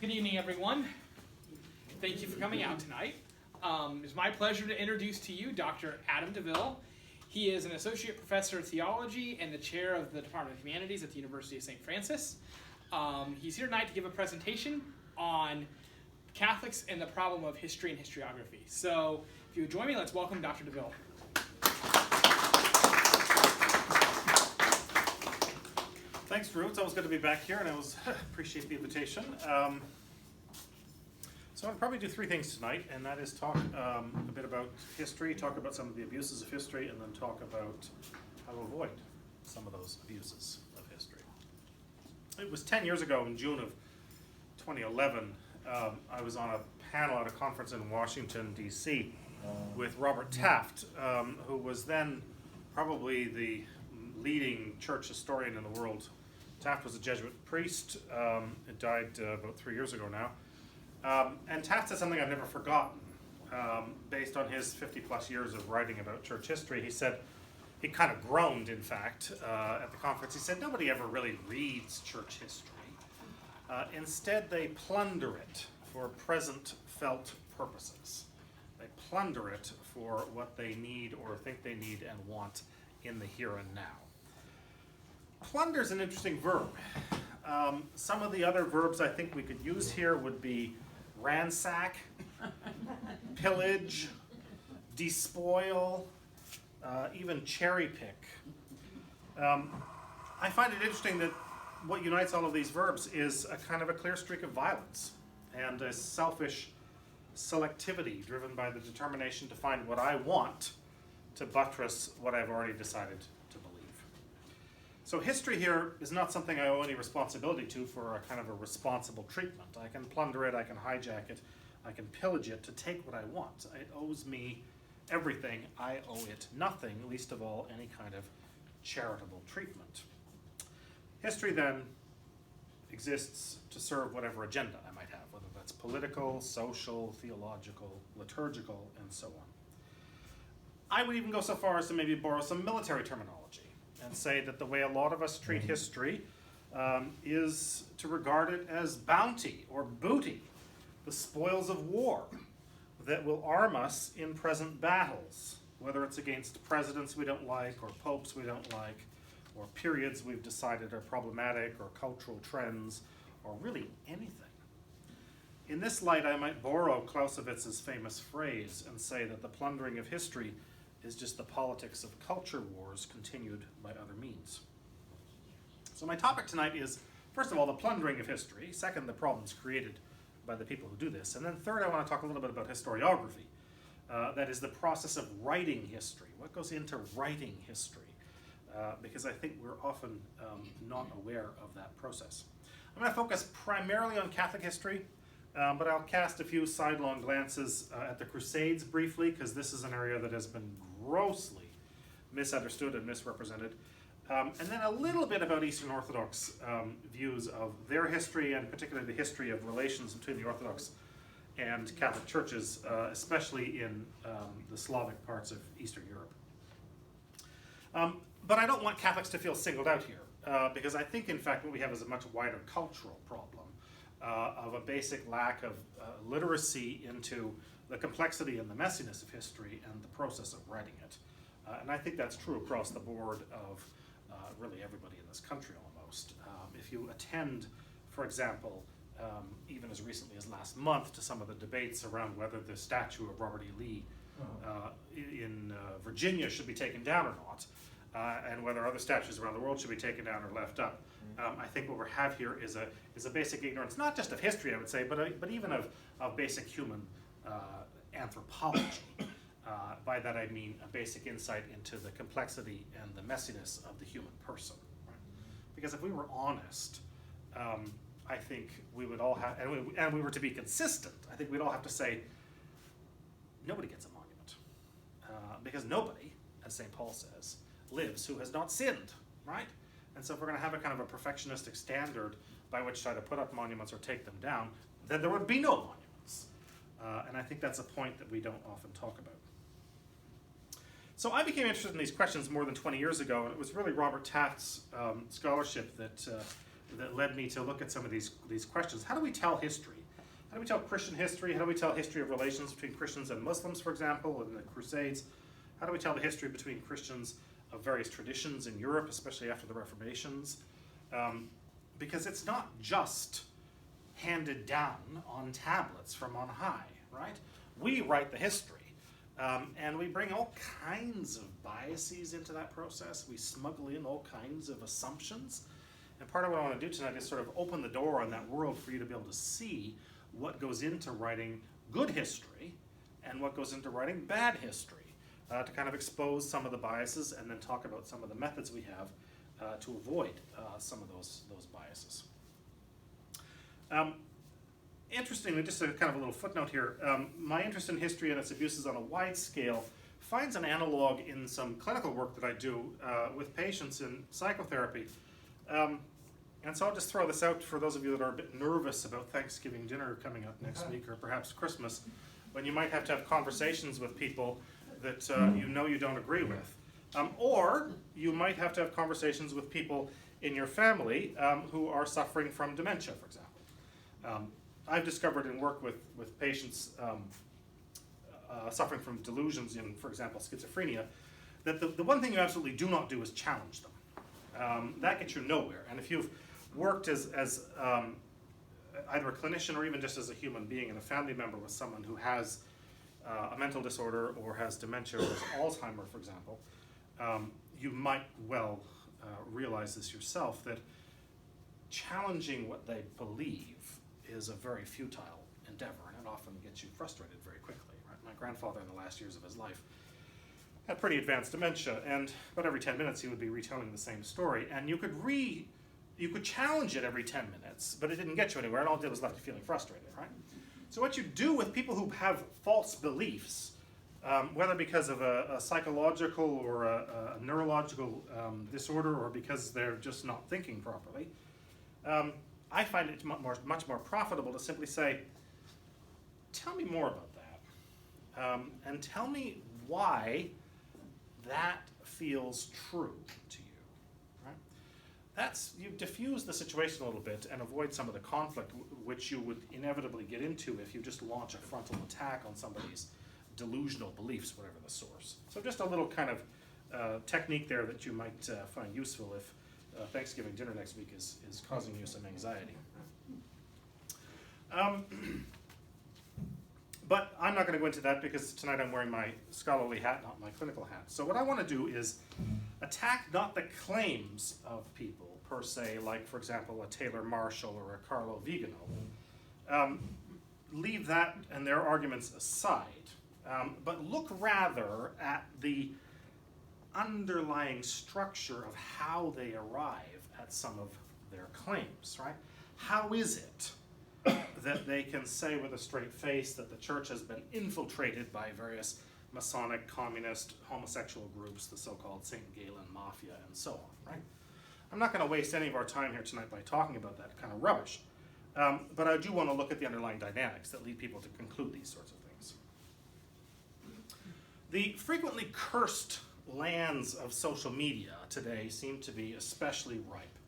Good evening, everyone. Thank you for coming out tonight. It's my pleasure to introduce to you Dr. Adam DeVille. He is an associate professor of theology and the chair of the Department of Humanities at the University of St. Francis. He's here tonight to give a presentation on Catholics and the problem of history and historiography. So if you would join me, let's welcome Dr. DeVille. Thanks, Drew. It's always good to be back here, and I appreciate the invitation. So I'll probably do three things tonight, and that is talk a bit about history, talk about some of the abuses of history, and then talk about how to avoid some of those abuses of history. It was 10 years ago in June of 2011, I was on a panel at a conference in Washington, D.C. with Robert Taft, who was then probably the leading church historian in the world. Taft was a Jesuit priest. He died about 3 years ago now. And Taft said something I've never forgotten. Based on his 50 plus years of writing about church history, he said, he kind of groaned, in fact, at the conference. He said, nobody ever really reads church history. Instead, they plunder it for present felt purposes. They plunder it for what they need or think they need and want in the here and now. Plunder is an interesting verb. Some of the other verbs I think we could use here would be ransack, pillage, despoil, even cherry pick. I find it interesting that what unites all of these verbs is a kind of a clear streak of violence and a selfish selectivity driven by the determination to find what I want to buttress what I've already decided to believe. So history here is not something I owe any responsibility to for a kind of a responsible treatment. I can plunder it, I can hijack it, I can pillage it to take what I want. It owes me everything, I owe it nothing, least of all any kind of charitable treatment. History then exists to serve whatever agenda I might have, whether that's political, social, theological, liturgical, and so on. I would even go so far as to maybe borrow some military terminology and say that the way a lot of us treat history is to regard it as bounty or booty, the spoils of war that will arm us in present battles, whether it's against presidents we don't like or popes we don't like, or periods we've decided are problematic, or cultural trends, or really anything. In this light, I might borrow Clausewitz's famous phrase and say that the plundering of history is just the politics of culture wars continued by other means. So my topic tonight is, first of all, the plundering of history. Second, the problems created by the people who do this. And then third, I want to talk a little bit about historiography. That is the process of writing history. What goes into writing history? Because I think we're often not aware of that process. I'm going to focus primarily on Catholic history, but I'll cast a few sidelong glances at the Crusades briefly, because this is an area that has been grossly misunderstood and misrepresented. And then a little bit about Eastern Orthodox views of their history, and particularly the history of relations between the Orthodox and Catholic churches, especially in the Slavic parts of Eastern Europe. But I don't want Catholics to feel singled out here, because I think, in fact, what we have is a much wider cultural problem of a basic lack of literacy into the complexity and the messiness of history and the process of writing it. And I think that's true across the board of really everybody in this country almost. If you attend, for example, even as recently as last month, to some of the debates around whether the statue of Robert E. Lee in Virginia should be taken down or not, and whether other statues around the world should be taken down or left up. I think what we have here is a basic ignorance, not just of history, I would say, but even of basic human anthropology. By that I mean a basic insight into the complexity and the messiness of the human person. Right? Because if we were honest, I think we would all have, and we were to be consistent, I think we'd all have to say, nobody gets a monument. Because nobody, as St. Paul says, lives who has not sinned, right? And so if we're going to have a kind of a perfectionistic standard by which to try to put up monuments or take them down, then there would be no monuments. And I think that's a point that we don't often talk about. So I became interested in these questions more than 20 years ago, and it was really Robert Taft's scholarship that that led me to look at some of these questions. How do we tell history? How do we tell Christian history? How do we tell history of relations between Christians and Muslims, for example, in the Crusades? How do we tell the history between Christians of various traditions in Europe, especially after the Reformations? Because it's not just handed down on tablets from on high, right? We write the history, and we bring all kinds of biases into that process. We smuggle in all kinds of assumptions. And part of what I want to do tonight is sort of open the door on that world for you to be able to see what goes into writing good history and what goes into writing bad history, to kind of expose some of the biases and then talk about some of the methods we have to avoid some of those biases. Interestingly, just a kind of a little footnote here, my interest in history and its abuses on a wide scale finds an analog in some clinical work that I do with patients in psychotherapy. And so I'll just throw this out for those of you that are a bit nervous about Thanksgiving dinner coming up next week, or perhaps Christmas, when you might have to have conversations with people that you know you don't agree with. Or you might have to have conversations with people in your family who are suffering from dementia, for example. I've discovered in work with patients suffering from delusions in, for example, schizophrenia, that the one thing you absolutely do not do is challenge them. That gets you nowhere. And if you've worked as either a clinician or even just as a human being and a family member with someone who has a mental disorder or has dementia or has Alzheimer's, for example, you might well realize this yourself, that challenging what they believe is a very futile endeavor, and it often gets you frustrated very quickly. Right? My grandfather, in the last years of his life, had pretty advanced dementia, and about every 10 minutes he would be retelling the same story, and you could challenge it every 10 minutes, but it didn't get you anywhere, and all it did was left you feeling frustrated, right? So what you do with people who have false beliefs, whether because of a psychological or a neurological disorder, or because they're just not thinking properly, I find it much more profitable to simply say, tell me more about that, and tell me why that feels true to you. You diffuse the situation a little bit and avoid some of the conflict which you would inevitably get into if you just launch a frontal attack on somebody's delusional beliefs, whatever the source. So just a little kind of technique there that you might find useful if Thanksgiving dinner next week is causing you some anxiety. But I'm not going to go into that because tonight I'm wearing my scholarly hat, not my clinical hat. So what I want to do is attack not the claims of people per se, like, for example, a Taylor Marshall or a Carlo Vigano. Leave that and their arguments aside, but look rather at the underlying structure of how they arrive at some of their claims, right? How is it that they can say with a straight face that the church has been infiltrated by various Masonic, communist, homosexual groups, the so-called St. Galen Mafia, and so on, right? I'm not going to waste any of our time here tonight by talking about that kind of rubbish, but I do want to look at the underlying dynamics that lead people to conclude these sorts of things. The frequently cursed lands of social media today seem to be especially ripe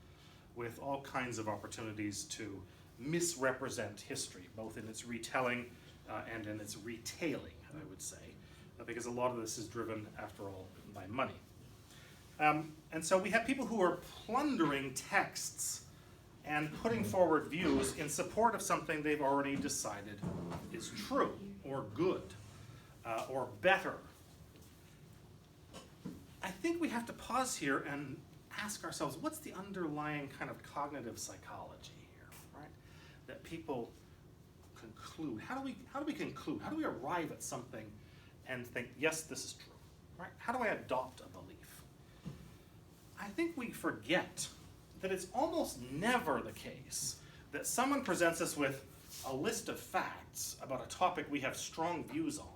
with all kinds of opportunities to misrepresent history, both in its retelling and in its retailing, I would say, because a lot of this is driven, after all, by money. And so we have people who are plundering texts and putting forward views in support of something they've already decided is true, or good, or better. I think we have to pause here and ask ourselves, what's the underlying kind of cognitive psychology here, right? That people conclude. How do we conclude? How do we arrive at something and think, yes, this is true, right? How do I adopt a belief? I think we forget that it's almost never the case that someone presents us with a list of facts about a topic we have strong views on,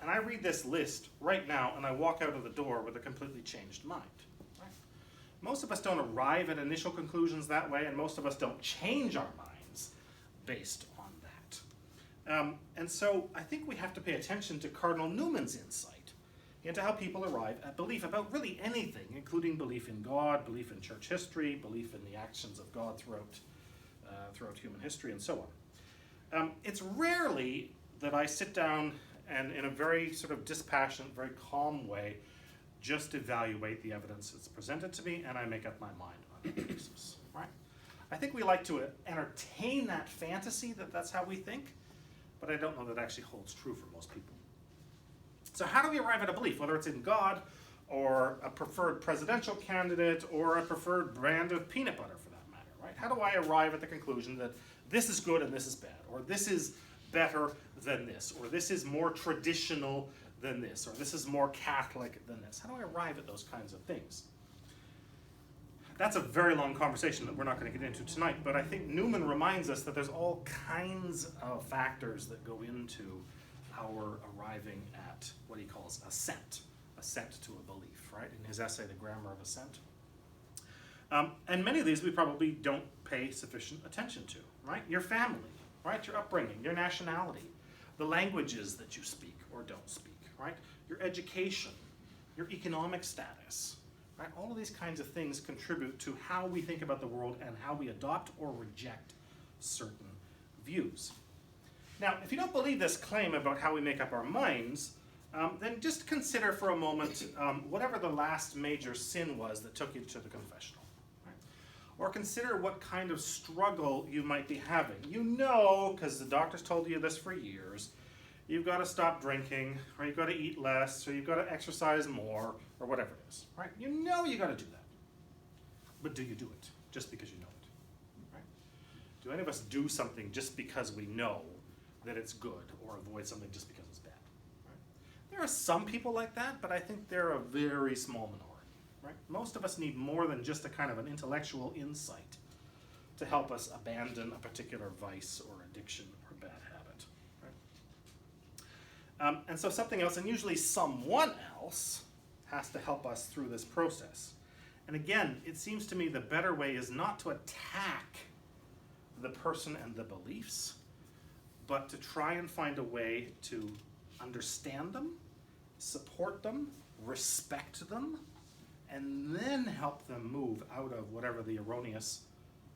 and I read this list right now and I walk out of the door with a completely changed mind. Right? Most of us don't arrive at initial conclusions that way, and most of us don't change our minds based on that. And so I think we have to pay attention to Cardinal Newman's insight into how people arrive at belief about really anything, including belief in God, belief in church history, belief in the actions of God throughout human history, and so on. It's rarely that I sit down and in a very sort of dispassionate, very calm way, just evaluate the evidence that's presented to me, and I make up my mind on that basis, right? I think we like to entertain that fantasy that that's how we think, but I don't know that actually holds true for most people. So how do we arrive at a belief, whether it's in God, or a preferred presidential candidate, or a preferred brand of peanut butter for that matter, right? How do I arrive at the conclusion that this is good and this is bad, or this is better than this, or this is more traditional than this, or this is more Catholic than this? How do I arrive at those kinds of things? That's a very long conversation that we're not going to get into tonight, but I think Newman reminds us that there's all kinds of factors that go into our arriving at what he calls assent to a belief, right? In his essay, The Grammar of Assent. And many of these we probably don't pay sufficient attention to, right? Your family, right? Your upbringing, your nationality, the languages that you speak or don't speak, right? Your education, your economic status, right? All of these kinds of things contribute to how we think about the world and how we adopt or reject certain views. Now, if you don't believe this claim about how we make up our minds, then just consider for a moment whatever the last major sin was that took you to the confessional. Right? Or consider what kind of struggle you might be having. You know, because the doctor's told you this for years, you've got to stop drinking, or you've got to eat less, or you've got to exercise more, or whatever it is. Right? You know you got to do that. But do you do it just because you know it? Right? Do any of us do something just because we know that it's good, or avoid something just because it's bad? Right? There are some people like that, but I think they're a very small minority. Right? Most of us need more than just a kind of an intellectual insight to help us abandon a particular vice or addiction or bad habit. Right? And so something else, and usually someone else, has to help us through this process. And again, it seems to me the better way is not to attack the person and the beliefs, but to try and find a way to understand them, support them, respect them, and then help them move out of whatever the erroneous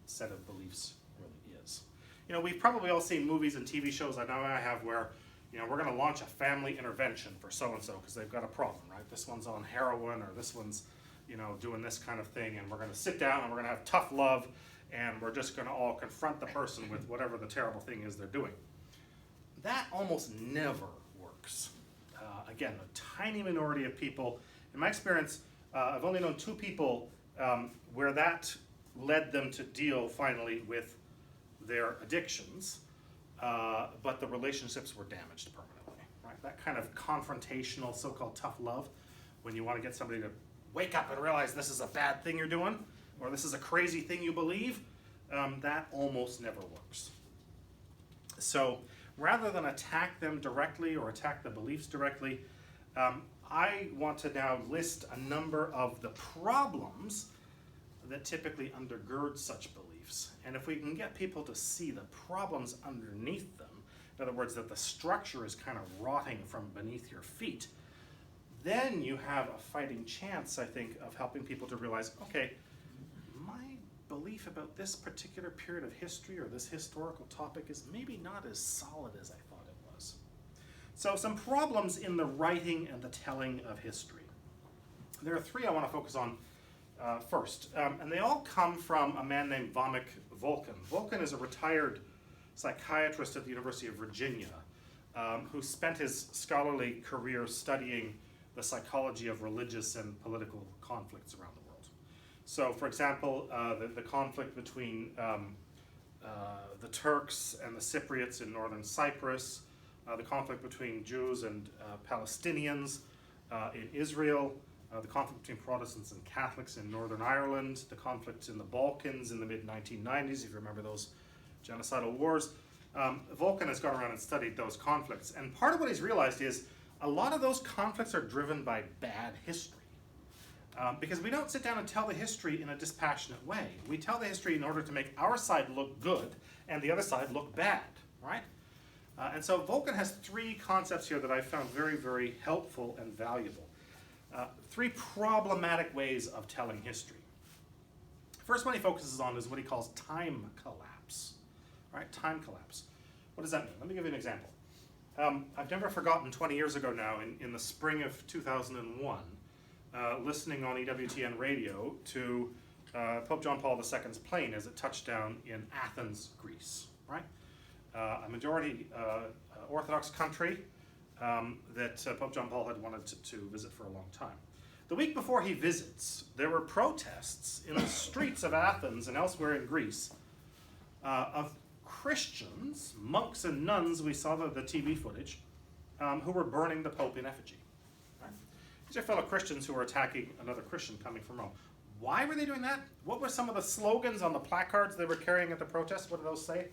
set of beliefs really is. You know, we've probably all seen movies and TV shows, I know I have, where, you know, we're going to launch a family intervention for so-and-so because they've got a problem, right? This one's on heroin, or this one's, you know, doing this kind of thing, and we're going to sit down and we're going to have tough love, and we're just going to all confront the person with whatever the terrible thing is they're doing. That almost never works. Again, a tiny minority of people. In my experience, I've only known 2 people where that led them to deal finally with their addictions, but the relationships were damaged permanently. Right? That kind of confrontational, so-called tough love, when you want to get somebody to wake up and realize this is a bad thing you're doing, or this is a crazy thing you believe, that almost never works. So rather than attack them directly or attack the beliefs directly, I want to now list a number of the problems that typically undergird such beliefs. And if we can get people to see the problems underneath them, in other words, that the structure is kind of rotting from beneath your feet, then you have a fighting chance, I think, of helping people to realize, okay, my belief about this particular period of history or this historical topic is maybe not as solid as I thought it was. So some problems in the writing and the telling of history. There are 3 I want to focus on first, and they all come from a man named Vomik Volkan. Volkan is a retired psychiatrist at the University of Virginia who spent his scholarly career studying the psychology of religious and political conflicts around the world. So, for example, the conflict between the Turks and the Cypriots in northern Cyprus, the conflict between Jews and Palestinians in Israel, the conflict between Protestants and Catholics in Northern Ireland, the conflict in the Balkans in the mid-1990s, if you remember those genocidal wars. Volkan has gone around and studied those conflicts, and part of what he's realized is a lot of those conflicts are driven by bad history. Because we don't sit down and tell the history in a dispassionate way. We tell the history in order to make our side look good and the other side look bad, right? And so Volkan has 3 concepts here that I found very, very helpful and valuable. three problematic ways of telling history. First one he focuses on is what he calls time collapse. Right? Time collapse. What does that mean? Let me give you an example. I've never forgotten 20 years ago now, in the spring of 2001, listening on EWTN radio to Pope John Paul II's plane as it touched down in Athens, Greece. Right? A majority Orthodox country that Pope John Paul had wanted to visit for a long time. The week before he visits, there were protests in the streets of Athens and elsewhere in Greece of Christians, monks and nuns, we saw the TV footage, who were burning the Pope in effigy. Right? These are fellow Christians who were attacking another Christian coming from Rome. Why were they doing that? What were some of the slogans on the placards they were carrying at the protest? What did those say?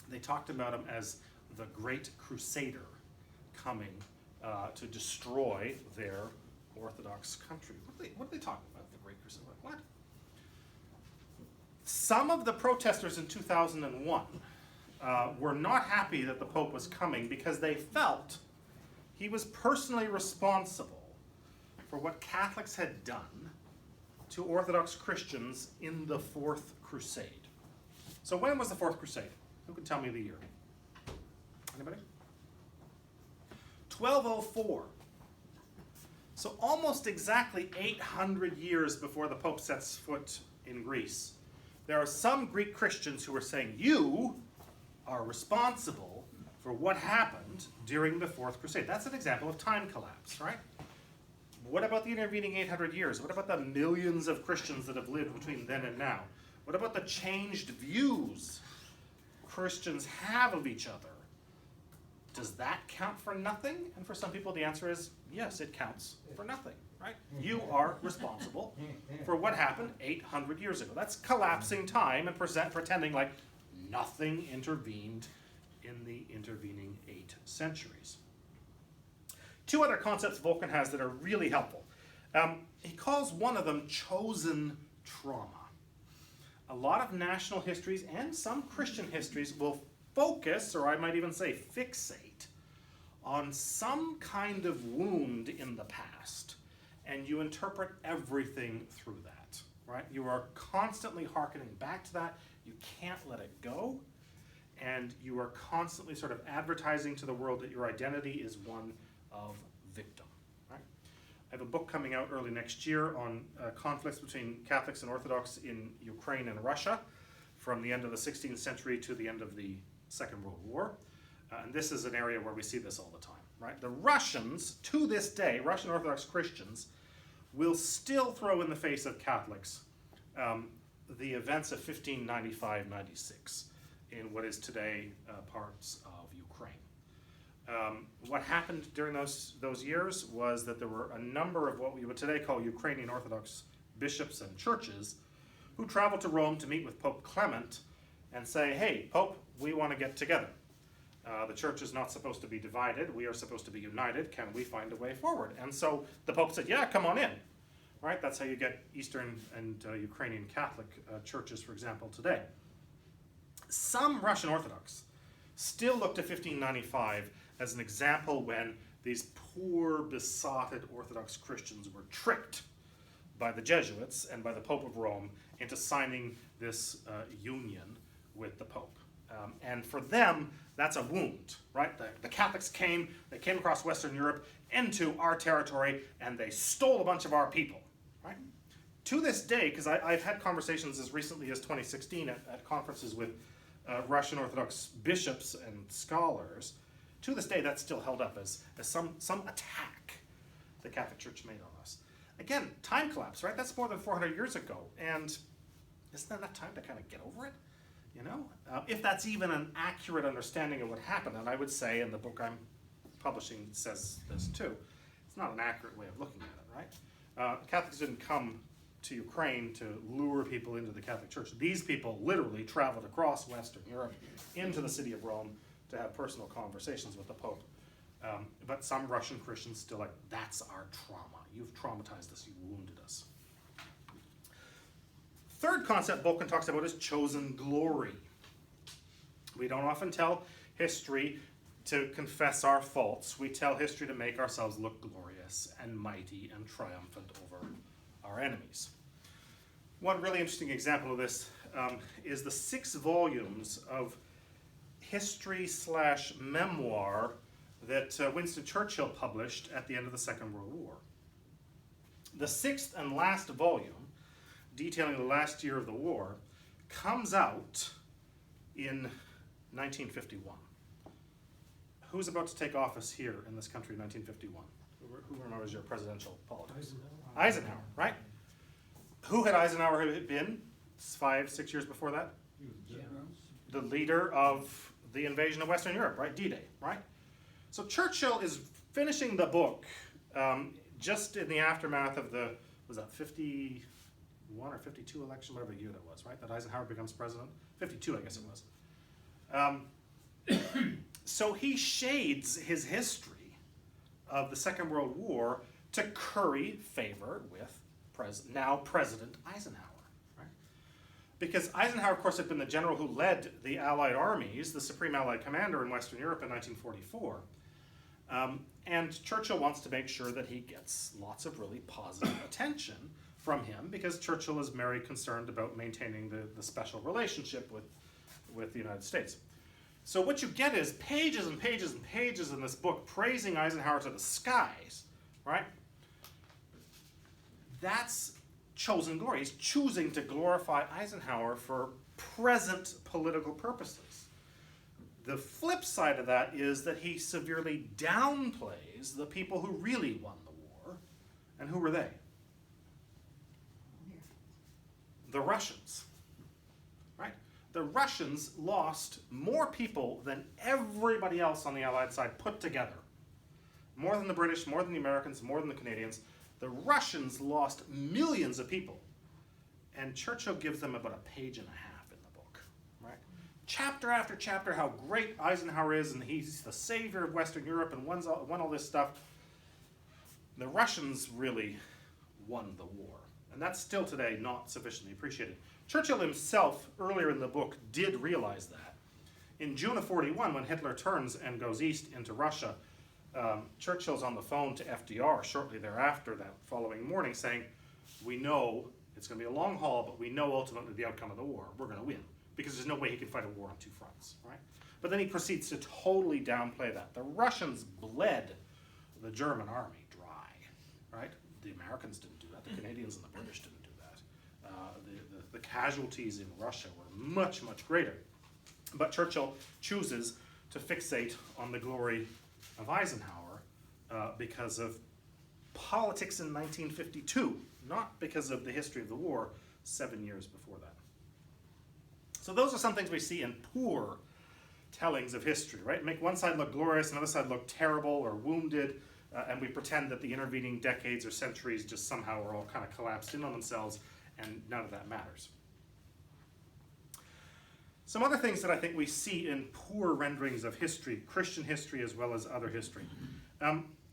They talked about him as the great crusader coming to destroy their Orthodox country. What are they talking about, the great crusader? What? Some of the protesters in 2001 were not happy that the Pope was coming because they felt he was personally responsible for what Catholics had done to Orthodox Christians in the Fourth Crusade. So when was the Fourth Crusade? Who can tell me the year? Anybody? 1204. So almost exactly 800 years before the Pope sets foot in Greece, there are some Greek Christians who are saying, you are responsible for what happened during the Fourth Crusade. That's an example of time collapse, right? What about the intervening 800 years? What about the millions of Christians that have lived between then and now? What about the changed views Christians have of each other? Does that count for nothing? And for some people the answer is, yes, it counts for nothing, right? You are responsible for what happened 800 years ago. That's collapsing time and pretending like nothing intervened in the intervening 8 centuries. Two other concepts Vulcan has that are really helpful. He calls one of them chosen trauma. A lot of national histories and some Christian histories will focus, or I might even say fixate, on some kind of wound in the past, and you interpret everything through that, right? You are constantly hearkening back to that. You can't let it go, and you are constantly sort of advertising to the world that your identity is one of victim, right? I have a book coming out early next year on conflicts between Catholics and Orthodox in Ukraine and Russia from the end of the 16th century to the end of the Second World War. And this is an area where we see this all the time, right? The Russians, to this day, Russian Orthodox Christians, will still throw in the face of Catholics the events of 1595-96 in what is today parts of Ukraine. What happened during those years was that there were a number of what we would today call Ukrainian Orthodox bishops and churches who traveled to Rome to meet with Pope Clement and say, hey, Pope, we want to get together. The church is not supposed to be divided. We are supposed to be united. Can we find a way forward? And so the Pope said, yeah, come on in. Right? That's how you get Eastern and Ukrainian Catholic churches, for example, today. Some Russian Orthodox still look to 1595 as an example when these poor, besotted Orthodox Christians were tricked by the Jesuits and by the Pope of Rome into signing this union with the Pope. And for them, that's a wound, right? The Catholics came across Western Europe into our territory, and they stole a bunch of our people, right? To this day, because I've had conversations as recently as 2016 at conferences with Russian Orthodox bishops and scholars, to this day that's still held up as some attack the Catholic Church made on us. Again, time collapse, right? That's more than 400 years ago, and isn't that enough time to kind of get over it? You know, if that's even an accurate understanding of what happened, and I would say, and the book I'm publishing says this too, it's not an accurate way of looking at it, right? Catholics didn't come to Ukraine to lure people into the Catholic Church. These people literally traveled across Western Europe into the city of Rome to have personal conversations with the Pope. But some Russian Christians still like, that's our trauma. You've traumatized us, you've wounded us. Third concept Vulcan talks about is chosen glory. We don't often tell history to confess our faults. We tell history to make ourselves look glorious and mighty and triumphant over our enemies. One really interesting example of this is the 6 volumes of history/memoir that Winston Churchill published at the end of the Second World War. The 6th and last volume, detailing the last year of the war, comes out in 1951. Who's about to take office here in this country in 1951? Who remembers your presidential politics? Eisenhower, right? Who had Eisenhower been 5, 6 years before that? The leader of the invasion of Western Europe, right? D-Day, right? So Churchill is finishing the book just in the aftermath of the, was that 51 or 52 election, whatever year that was, right? That Eisenhower becomes president? 52, I guess it was. So he shades his history of the Second World War to curry favor with now President Eisenhower. Right? Because Eisenhower, of course, had been the general who led the Allied armies, the Supreme Allied Commander in Western Europe in 1944. And Churchill wants to make sure that he gets lots of really positive attention from him, because Churchill is very concerned about maintaining the special relationship with the United States. So what you get is pages and pages and pages in this book praising Eisenhower to the skies, right? That's chosen glory. He's choosing to glorify Eisenhower for present political purposes. The flip side of that is that he severely downplays the people who really won the war. And who were they? The Russians. Right? The Russians lost more people than everybody else on the Allied side put together. More than the British, more than the Americans, more than the Canadians. The Russians lost millions of people. And Churchill gives them about a page and a half in the book. Right? Chapter after chapter, how great Eisenhower is, and he's the savior of Western Europe and won all this stuff. The Russians really won the war. And that's still today not sufficiently appreciated. Churchill himself, earlier in the book, did realize that. In June of 41, when Hitler turns and goes east into Russia, Churchill's on the phone to FDR shortly thereafter, that following morning, saying, we know it's going to be a long haul, but we know ultimately the outcome of the war. We're going to win, because there's no way he can fight a war on 2 fronts, right? But then he proceeds to totally downplay that. The Russians bled the German army dry, right? The Americans didn't do that. The Canadians and the British didn't do that. The casualties in Russia were much, much greater. But Churchill chooses to fixate on the glory of Eisenhower because of politics in 1952, not because of the history of the war 7 years before that. So those are some things we see in poor tellings of history, right? Make one side look glorious, another side look terrible or wounded, and we pretend that the intervening decades or centuries just somehow are all kind of collapsed in on themselves, and none of that matters. Some other things that I think we see in poor renderings of history, Christian history as well as other history.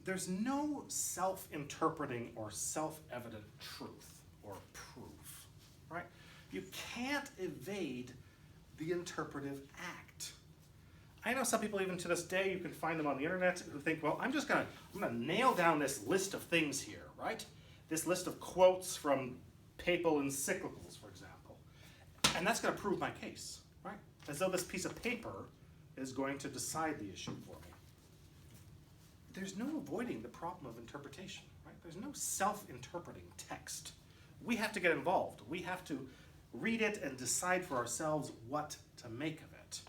There's no self-interpreting or self-evident truth or proof, right? You can't evade the interpretive act. I know some people, even to this day, you can find them on the internet, who think, well, I'm gonna nail down this list of things here, right? This list of quotes from papal encyclicals, for example. And that's gonna prove my case, right? As though this piece of paper is going to decide the issue for me. There's no avoiding the problem of interpretation, right? There's no self-interpreting text. We have to get involved. We have to read it and decide for ourselves what to make of it.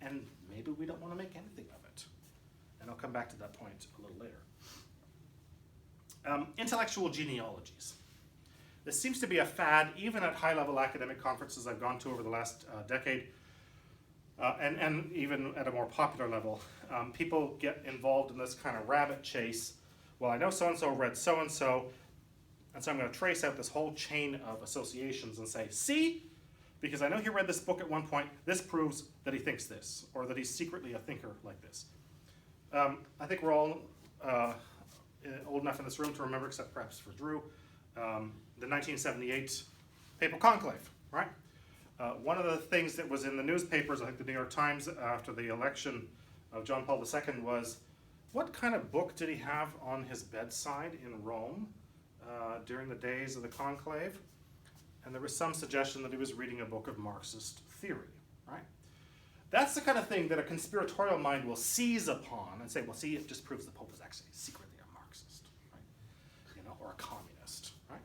And maybe we don't want to make anything of it. And I'll come back to that point a little later. Intellectual genealogies. This seems to be a fad, even at high-level academic conferences I've gone to over the last decade, and even at a more popular level. People get involved in this kind of rabbit chase. Well, I know so-and-so read so-and-so, and so I'm going to trace out this whole chain of associations and say, see? Because I know he read this book at one point, this proves that he thinks this, or that he's secretly a thinker like this. I think we're all old enough in this room to remember, except perhaps for Drew, the 1978 Papal Conclave, right? One of the things that was in the newspapers, I think the New York Times, after the election of John Paul II was, what kind of book did he have on his bedside in Rome during the days of the Conclave? And there was some suggestion that he was reading a book of Marxist theory, right? That's the kind of thing that a conspiratorial mind will seize upon and say, well, see, it just proves the Pope is actually secretly a Marxist, right? Or a communist, right?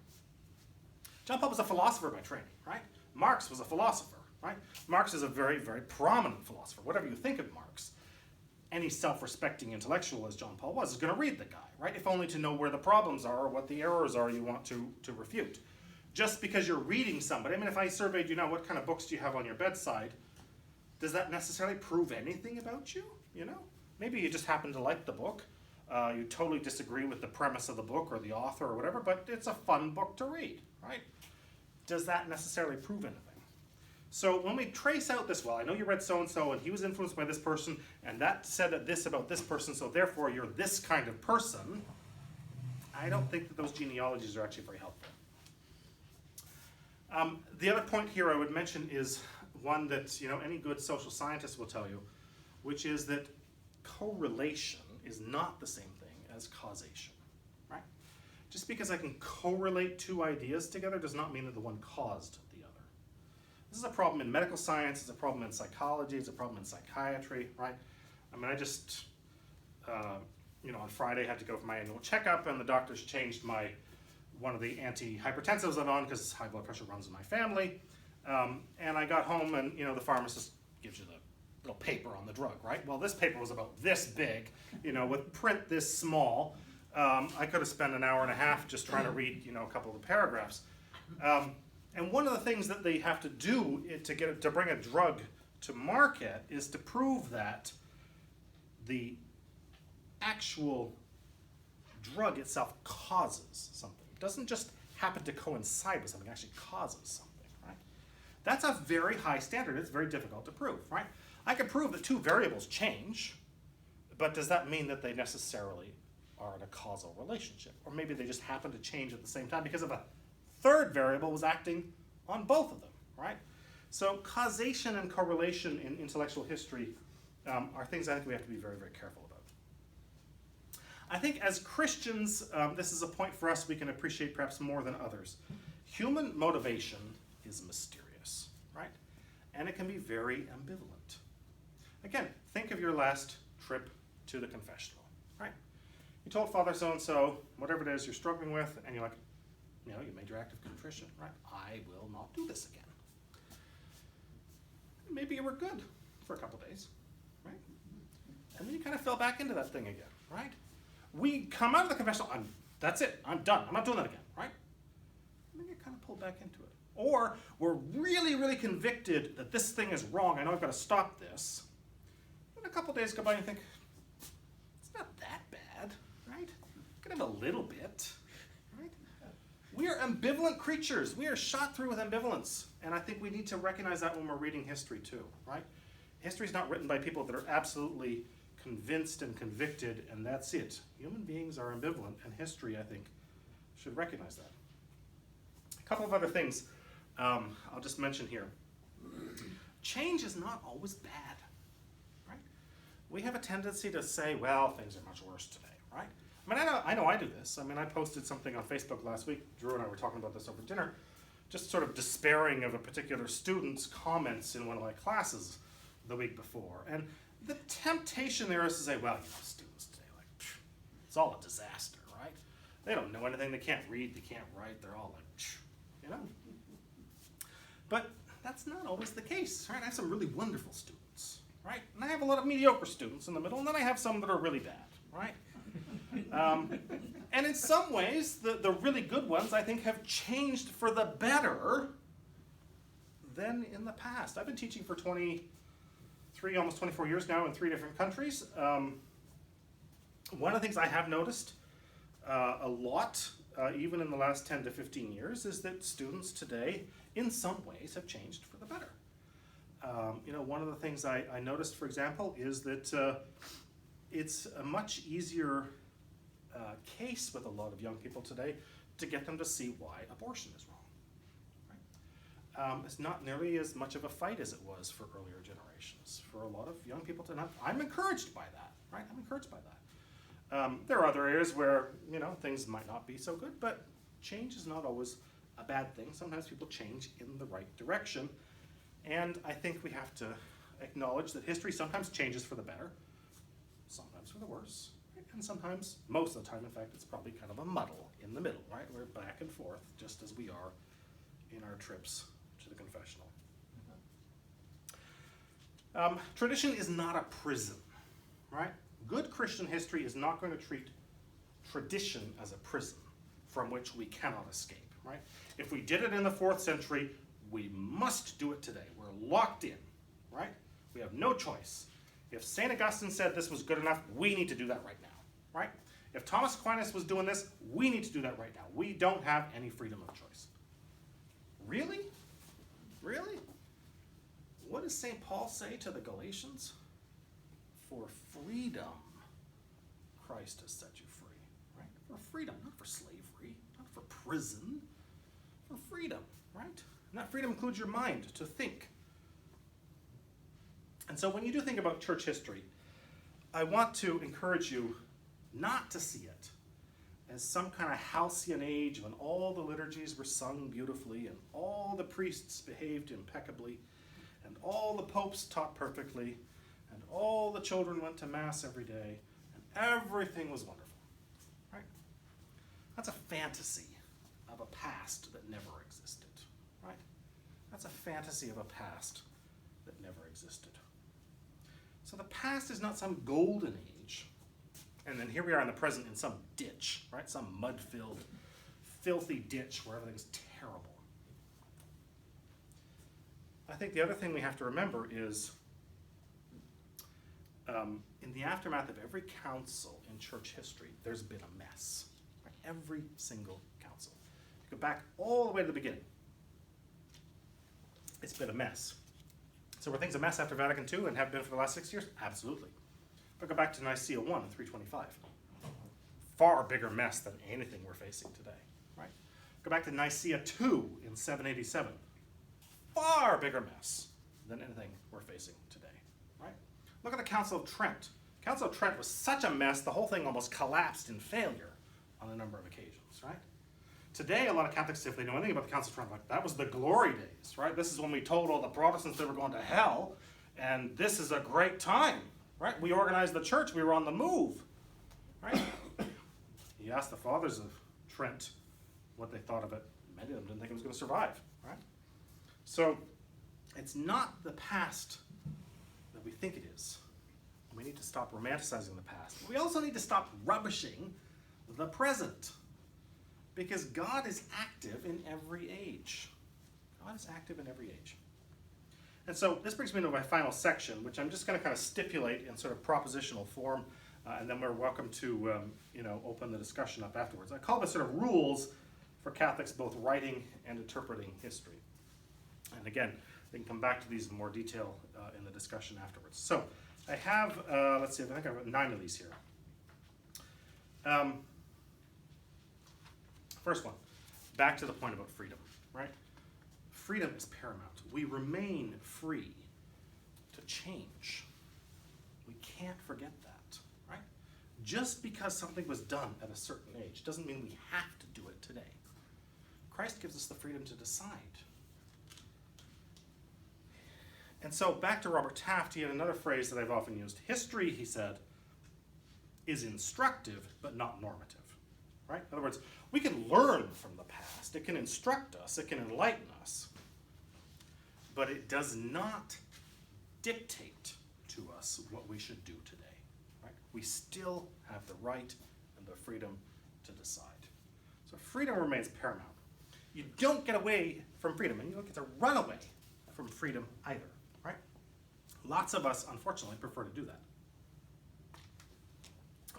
John Paul was a philosopher by training, right? Marx was a philosopher, right? Marx is a very, very prominent philosopher. Whatever you think of Marx, any self-respecting intellectual, as John Paul was, is going to read the guy, right? If only to know where the problems are or what the errors are you want to refute. Just because you're reading somebody, I mean, if I surveyed you now, what kind of books do you have on your bedside? Does that necessarily prove anything about you? Maybe you just happen to like the book. You totally disagree with the premise of the book or the author or whatever, but it's a fun book to read, right? Does that necessarily prove anything? So when we trace out this, well, I know you read so-and-so and he was influenced by this person and that said this about this person, so therefore you're this kind of person, I don't think that those genealogies are actually very helpful. The other point here I would mention is one that any good social scientist will tell you, which is that correlation is not the same thing as causation, right? Just because I can correlate two ideas together does not mean that the one caused the other. This is a problem in medical science, it's a problem in psychology, it's a problem in psychiatry, right? I mean, I just, on Friday had to go for my annual checkup and the doctors changed one of the antihypertensives I'm on because high blood pressure runs in my family. And I got home and, the pharmacist gives you the little paper on the drug, right? Well, this paper was about this big, with print this small. I could have spent an hour and a half just trying to read, a couple of the paragraphs. And one of the things that they have to do to bring a drug to market is to prove that the actual drug itself causes something. It doesn't just happen to coincide with something, it actually causes something, right? That's a very high standard. It's very difficult to prove, right? I can prove that two variables change, but does that mean that they necessarily are in a causal relationship? Or maybe they just happen to change at the same time because of a third variable was acting on both of them, right? So causation and correlation in intellectual history are things I think we have to be very, very careful about. I think as Christians, this is a point for us we can appreciate perhaps more than others. Human motivation is mysterious, right? And it can be very ambivalent. Again, think of your last trip to the confessional, right? You told Father so-and-so whatever it is you're struggling with, and you're like, you made your act of contrition, right? I will not do this again. Maybe you were good for a couple days, right? And then you kind of fell back into that thing again, right? We come out of the confessional, that's it, I'm done, I'm not doing that again, right? And then you kind of pull back into it. Or we're really, really convicted that this thing is wrong, I know I've got to stop this. And a couple days go by and you think, it's not that bad, right? Could have a little bit, right? We are ambivalent creatures. We are shot through with ambivalence. And I think we need to recognize that when we're reading history too, right? History is not written by people that are absolutely convinced and convicted, and that's it. Human beings are ambivalent, and history, I think, should recognize that. A couple of other things I'll just mention here. Change is not always bad, right? We have a tendency to say, well, things are much worse today, right? I mean, I know I do this. I mean, I posted something on Facebook last week. Drew and I were talking about this over dinner, just sort of despairing of a particular student's comments in one of my classes the week before. And the temptation there is to say, well, students today, it's all a disaster, right? They don't know anything, they can't read, they can't write, they're all But that's not always the case, right? I have some really wonderful students, right? And I have a lot of mediocre students in the middle, and then I have some that are really bad, right? And in some ways, the really good ones, I think, have changed for the better than in the past. I've been teaching for 23, almost 24 years now in 3 different countries. One of the things I have noticed a lot, even in the last 10 to 15 years, is that students today, in some ways, have changed for the better. One of the things I noticed, for example, is that it's a much easier case with a lot of young people today to get them to see why abortion is wrong. Right? It's not nearly as much of a fight as it was for earlier generations. for a lot of young people to not. I'm encouraged by that, right? I'm encouraged by that. There are other areas where, things might not be so good, but change is not always a bad thing. Sometimes people change in the right direction. And I think we have to acknowledge that history sometimes changes for the better, sometimes for the worse, right? And sometimes, most of the time, in fact, it's probably kind of a muddle in the middle, right? We're back and forth, just as we are in our trips to the confessional. Tradition is not a prison, right? Good Christian history is not going to treat tradition as a prison from which we cannot escape, right? If we did it in the 4th century, we must do it today. We're locked in, right? We have no choice. If St. Augustine said this was good enough, we need to do that right now, right? If Thomas Aquinas was doing this, we need to do that right now. We don't have any freedom of choice. Really? Really? What does St. Paul say to the Galatians? For freedom, Christ has set you free, right? For freedom, not for slavery, not for prison, for freedom, right? And that freedom includes your mind to think. And so when you do think about church history, I want to encourage you not to see it as some kind of halcyon age when all the liturgies were sung beautifully and all the priests behaved impeccably and all the popes taught perfectly and all the children went to Mass every day and everything was wonderful, right? That's a fantasy of a past that never existed, right? That's a fantasy of a past that never existed. So the past is not some golden age, and then here we are in the present in some ditch, right? Some mud-filled, filthy ditch where everything's terrible. I think the other thing we have to remember is in the aftermath of every council in church history, there's been a mess. Right? Every single council. You go back all the way to the beginning. It's been a mess. So were things a mess after Vatican II and have been for the last 6 years? Absolutely. But go back to Nicaea I in 325. Far bigger mess than anything we're facing today. Right? Go back to Nicaea II in 787. Far bigger mess than anything we're facing today, right? Look at the Council of Trent. Council of Trent was such a mess, the whole thing almost collapsed in failure on a number of occasions, right? Today, a lot of Catholics, if they know anything about the Council of Trent, like, that was the glory days, right? This is when we told all the Protestants they were going to hell, and this is a great time, right? We organized the church, we were on the move, right? He asked the fathers of Trent what they thought of it. Many of them didn't think it was going to survive, right? So it's not the past that we think it is. We need to stop romanticizing the past. We also need to stop rubbishing the present, because God is active in every age. God is active in every age. And so this brings me to my final section, which I'm just going to kind of stipulate in sort of propositional form, and then we're welcome to open the discussion up afterwards. I call this sort of rules for Catholics both writing and interpreting history. And again, we can come back to these in more detail in the discussion afterwards. So I have, let's see, I think I've got 9 of these here. First one, back to the point about freedom, right? Freedom is paramount. We remain free to change. We can't forget that, right? Just because something was done at a certain age doesn't mean we have to do it today. Christ gives us the freedom to decide. And so back to Robert Taft, he had another phrase that I've often used. History, he said, is instructive but not normative. Right? In other words, we can learn from the past. It can instruct us. It can enlighten us. But it does not dictate to us what we should do today. Right? We still have the right and the freedom to decide. So freedom remains paramount. You don't get away from freedom, and you don't get to run away from freedom either. Right? Lots of us, unfortunately, prefer to do that.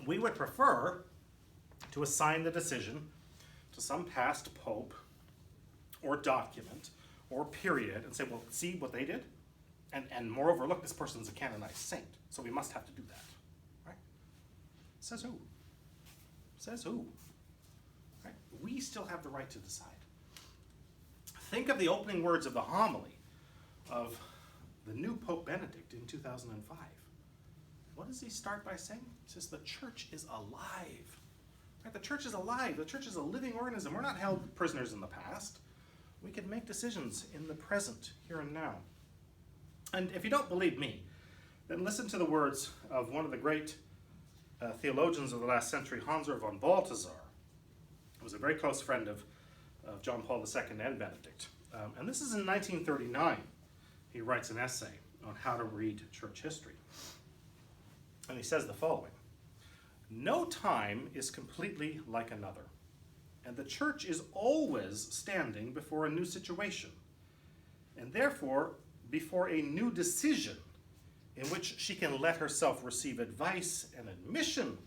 We would prefer to assign the decision to some past pope or document or period and say, well, see what they did? And moreover, look, this person's a canonized saint, so we must have to do that. Right? Says who? Says who? Right? We still have the right to decide. Think of the opening words of the homily of the new Pope Benedict in 2005. What does he start by saying? He says the church is alive. Right? The church is alive. The church is a living organism. We're not held prisoners in the past. We can make decisions in the present, here and now. And if you don't believe me, then listen to the words of one of the great theologians of the last century, Hans von Balthasar, who was a very close friend of John Paul II and Benedict. And this is in 1939. He writes an essay on how to read church history. And he says the following: "No time is completely like another, and the church is always standing before a new situation, and therefore before a new decision in which she can let herself receive advice and admission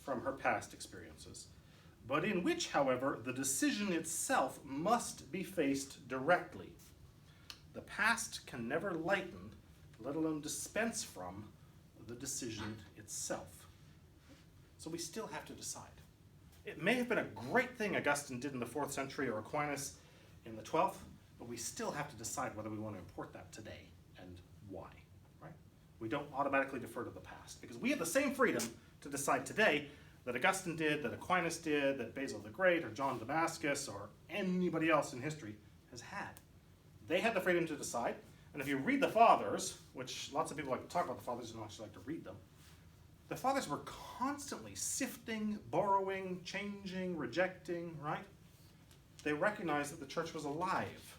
from her past experiences, but in which, however, the decision itself must be faced directly. The past can never lighten, let alone dispense from, the decision itself." So we still have to decide. It may have been a great thing Augustine did in the 4th century or Aquinas in the 12th, but we still have to decide whether we want to import that today and why. Right? We don't automatically defer to the past, because we have the same freedom to decide today that Augustine did, that Aquinas did, that Basil the Great or John Damascus or anybody else in history has had. They had the freedom to decide, and if you read the Fathers, which lots of people like to talk about the Fathers and don't actually like to read them, the Fathers were constantly sifting, borrowing, changing, rejecting, right? They recognized that the church was alive.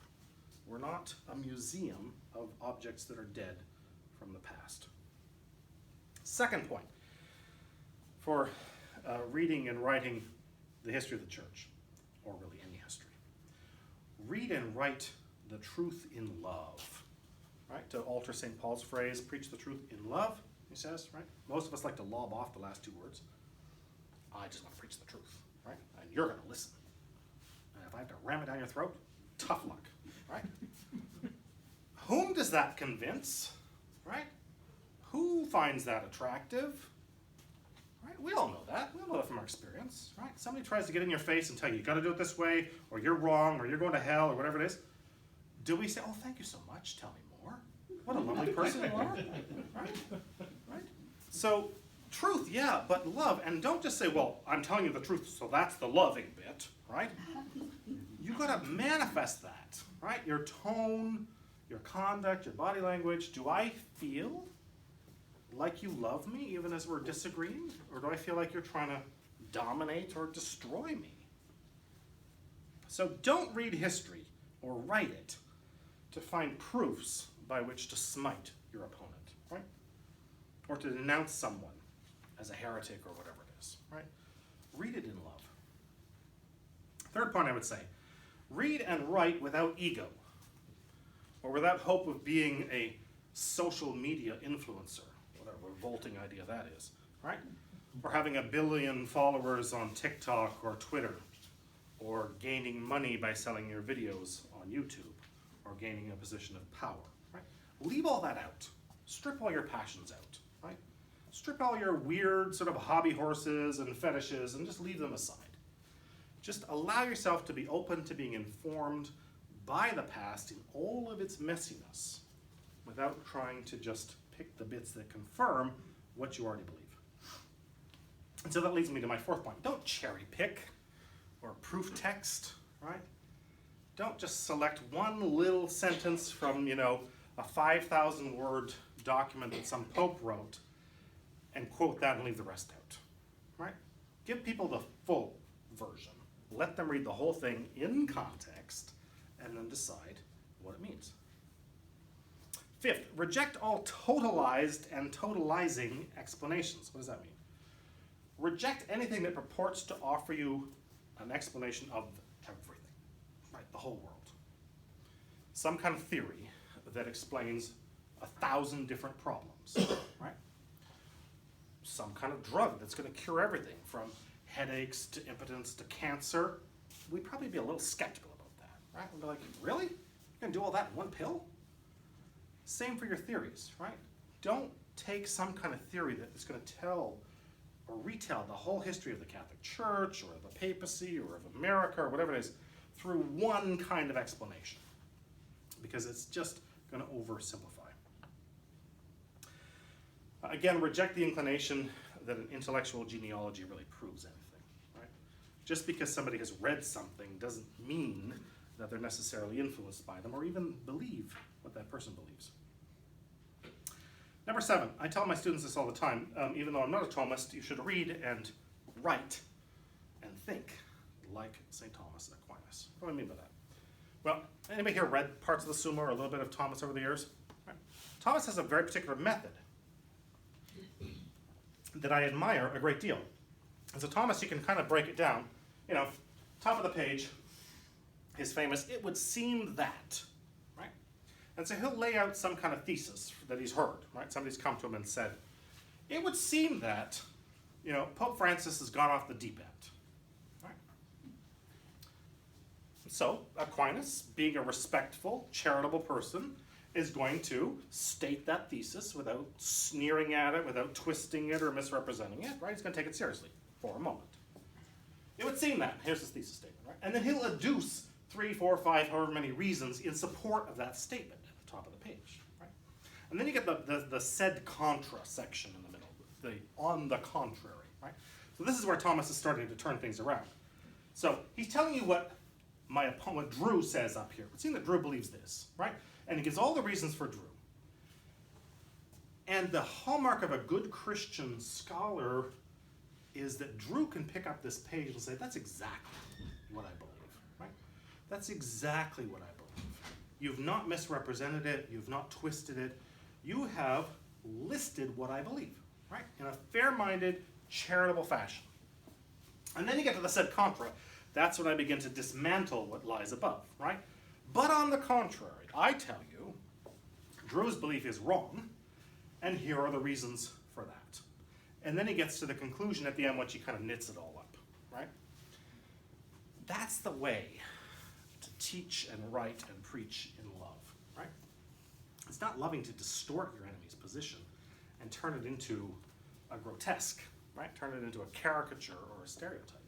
We're not a museum of objects that are dead from the past. Second point for reading and writing the history of the church, or really any history. Read and write the truth in love. Right? To alter St. Paul's phrase, preach the truth in love, he says, right? Most of us like to lob off the last 2 words. I just want to preach the truth, right? And you're going to listen. And if I have to ram it down your throat, tough luck, right? Whom does that convince, right? Who finds that attractive? Right? We all know that. We all know that from our experience, right? Somebody tries to get in your face and tell you got to do it this way, or you're wrong, or you're going to hell, or whatever it is. Do we say, "Oh, thank you so much, tell me more. What a lovely person you are," right? Right? So, truth, yeah, but love, and don't just say, "Well, I'm telling you the truth, so that's the loving bit," right? You got to manifest that, right? Your tone, your conduct, your body language. Do I feel like you love me even as we're disagreeing? Or do I feel like you're trying to dominate or destroy me? So don't read history or write it to find proofs by which to smite your opponent, right? Or to denounce someone as a heretic or whatever it is, right? Read it in love. Third point I would say, read and write without ego, or without hope of being a social media influencer, whatever revolting idea that is, right? Or having 1 billion followers on TikTok or Twitter, or gaining money by selling your videos on YouTube, or gaining a position of power, right? Leave all that out. Strip all your passions out, right? Strip all your weird sort of hobby horses and fetishes and just leave them aside. Just allow yourself to be open to being informed by the past in all of its messiness, without trying to just pick the bits that confirm what you already believe. And so that leads me to my fourth point. Don't cherry pick or proof text, right? Don't just select one little sentence from, a 5,000 word document that some pope wrote and quote that and leave the rest out, right? Give people the full version. Let them read the whole thing in context and then decide what it means. Fifth, reject all totalized and totalizing explanations. What does that mean? Reject anything that purports to offer you an explanation of everything, right? The whole world. Some kind of theory that explains 1,000 different problems, right? Some kind of drug that's going to cure everything from headaches to impotence to cancer. We'd probably be a little skeptical about that, right? We'd be like, really? You're going to do all that in one pill? Same for your theories, right? Don't take some kind of theory that is going to tell or retell the whole history of the Catholic Church or the papacy or of America or whatever it is through one kind of explanation, because it's just going to oversimplify. Again, reject the inclination that an intellectual genealogy really proves anything, right? Just because somebody has read something doesn't mean that they're necessarily influenced by them or even believe what that person believes. Number 7, I tell my students this all the time, even though I'm not a Thomist, you should read and write and think like St. Thomas Aquinas. What do I mean by that? Well, anybody here read parts of the Summa or a little bit of Thomas over the years? Right. Thomas has a very particular method that I admire a great deal. And so Thomas, you can kind of break it down. You know, top of the page, his famous, "It would seem that," right? And so he'll lay out some kind of thesis that he's heard, right? Somebody's come to him and said, "It would seem that, you know, Pope Francis has gone off the deep end," right? So Aquinas, being a respectful, charitable person, is going to state that thesis without sneering at it, without twisting it or misrepresenting it, right? He's going to take it seriously for a moment. It would seem that, here's his thesis statement, right? And then he'll adduce 3, 4, 5, however many reasons in support of that statement at the top of the page, right? And then you get the sed contra section in the middle, the on the contrary, right? So this is where Thomas is starting to turn things around. So he's telling you what what Drew says up here. It would seem that Drew believes this, right? And he gives all the reasons for Drew. And the hallmark of a good Christian scholar is that Drew can pick up this page and say, that's exactly what I believe, right? That's exactly what I believe. You've not misrepresented it. You've not twisted it. You have listed what I believe, right? In a fair-minded, charitable fashion. And then you get to the sed contra. That's when I begin to dismantle what lies above, right? But on the contrary, I tell you, Drew's belief is wrong, and here are the reasons for that. And then he gets to the conclusion at the end, which he kind of knits it all up, right? That's the way to teach and write and preach in love, right? It's not loving to distort your enemy's position and turn it into a grotesque, right? Turn it into a caricature or a stereotype.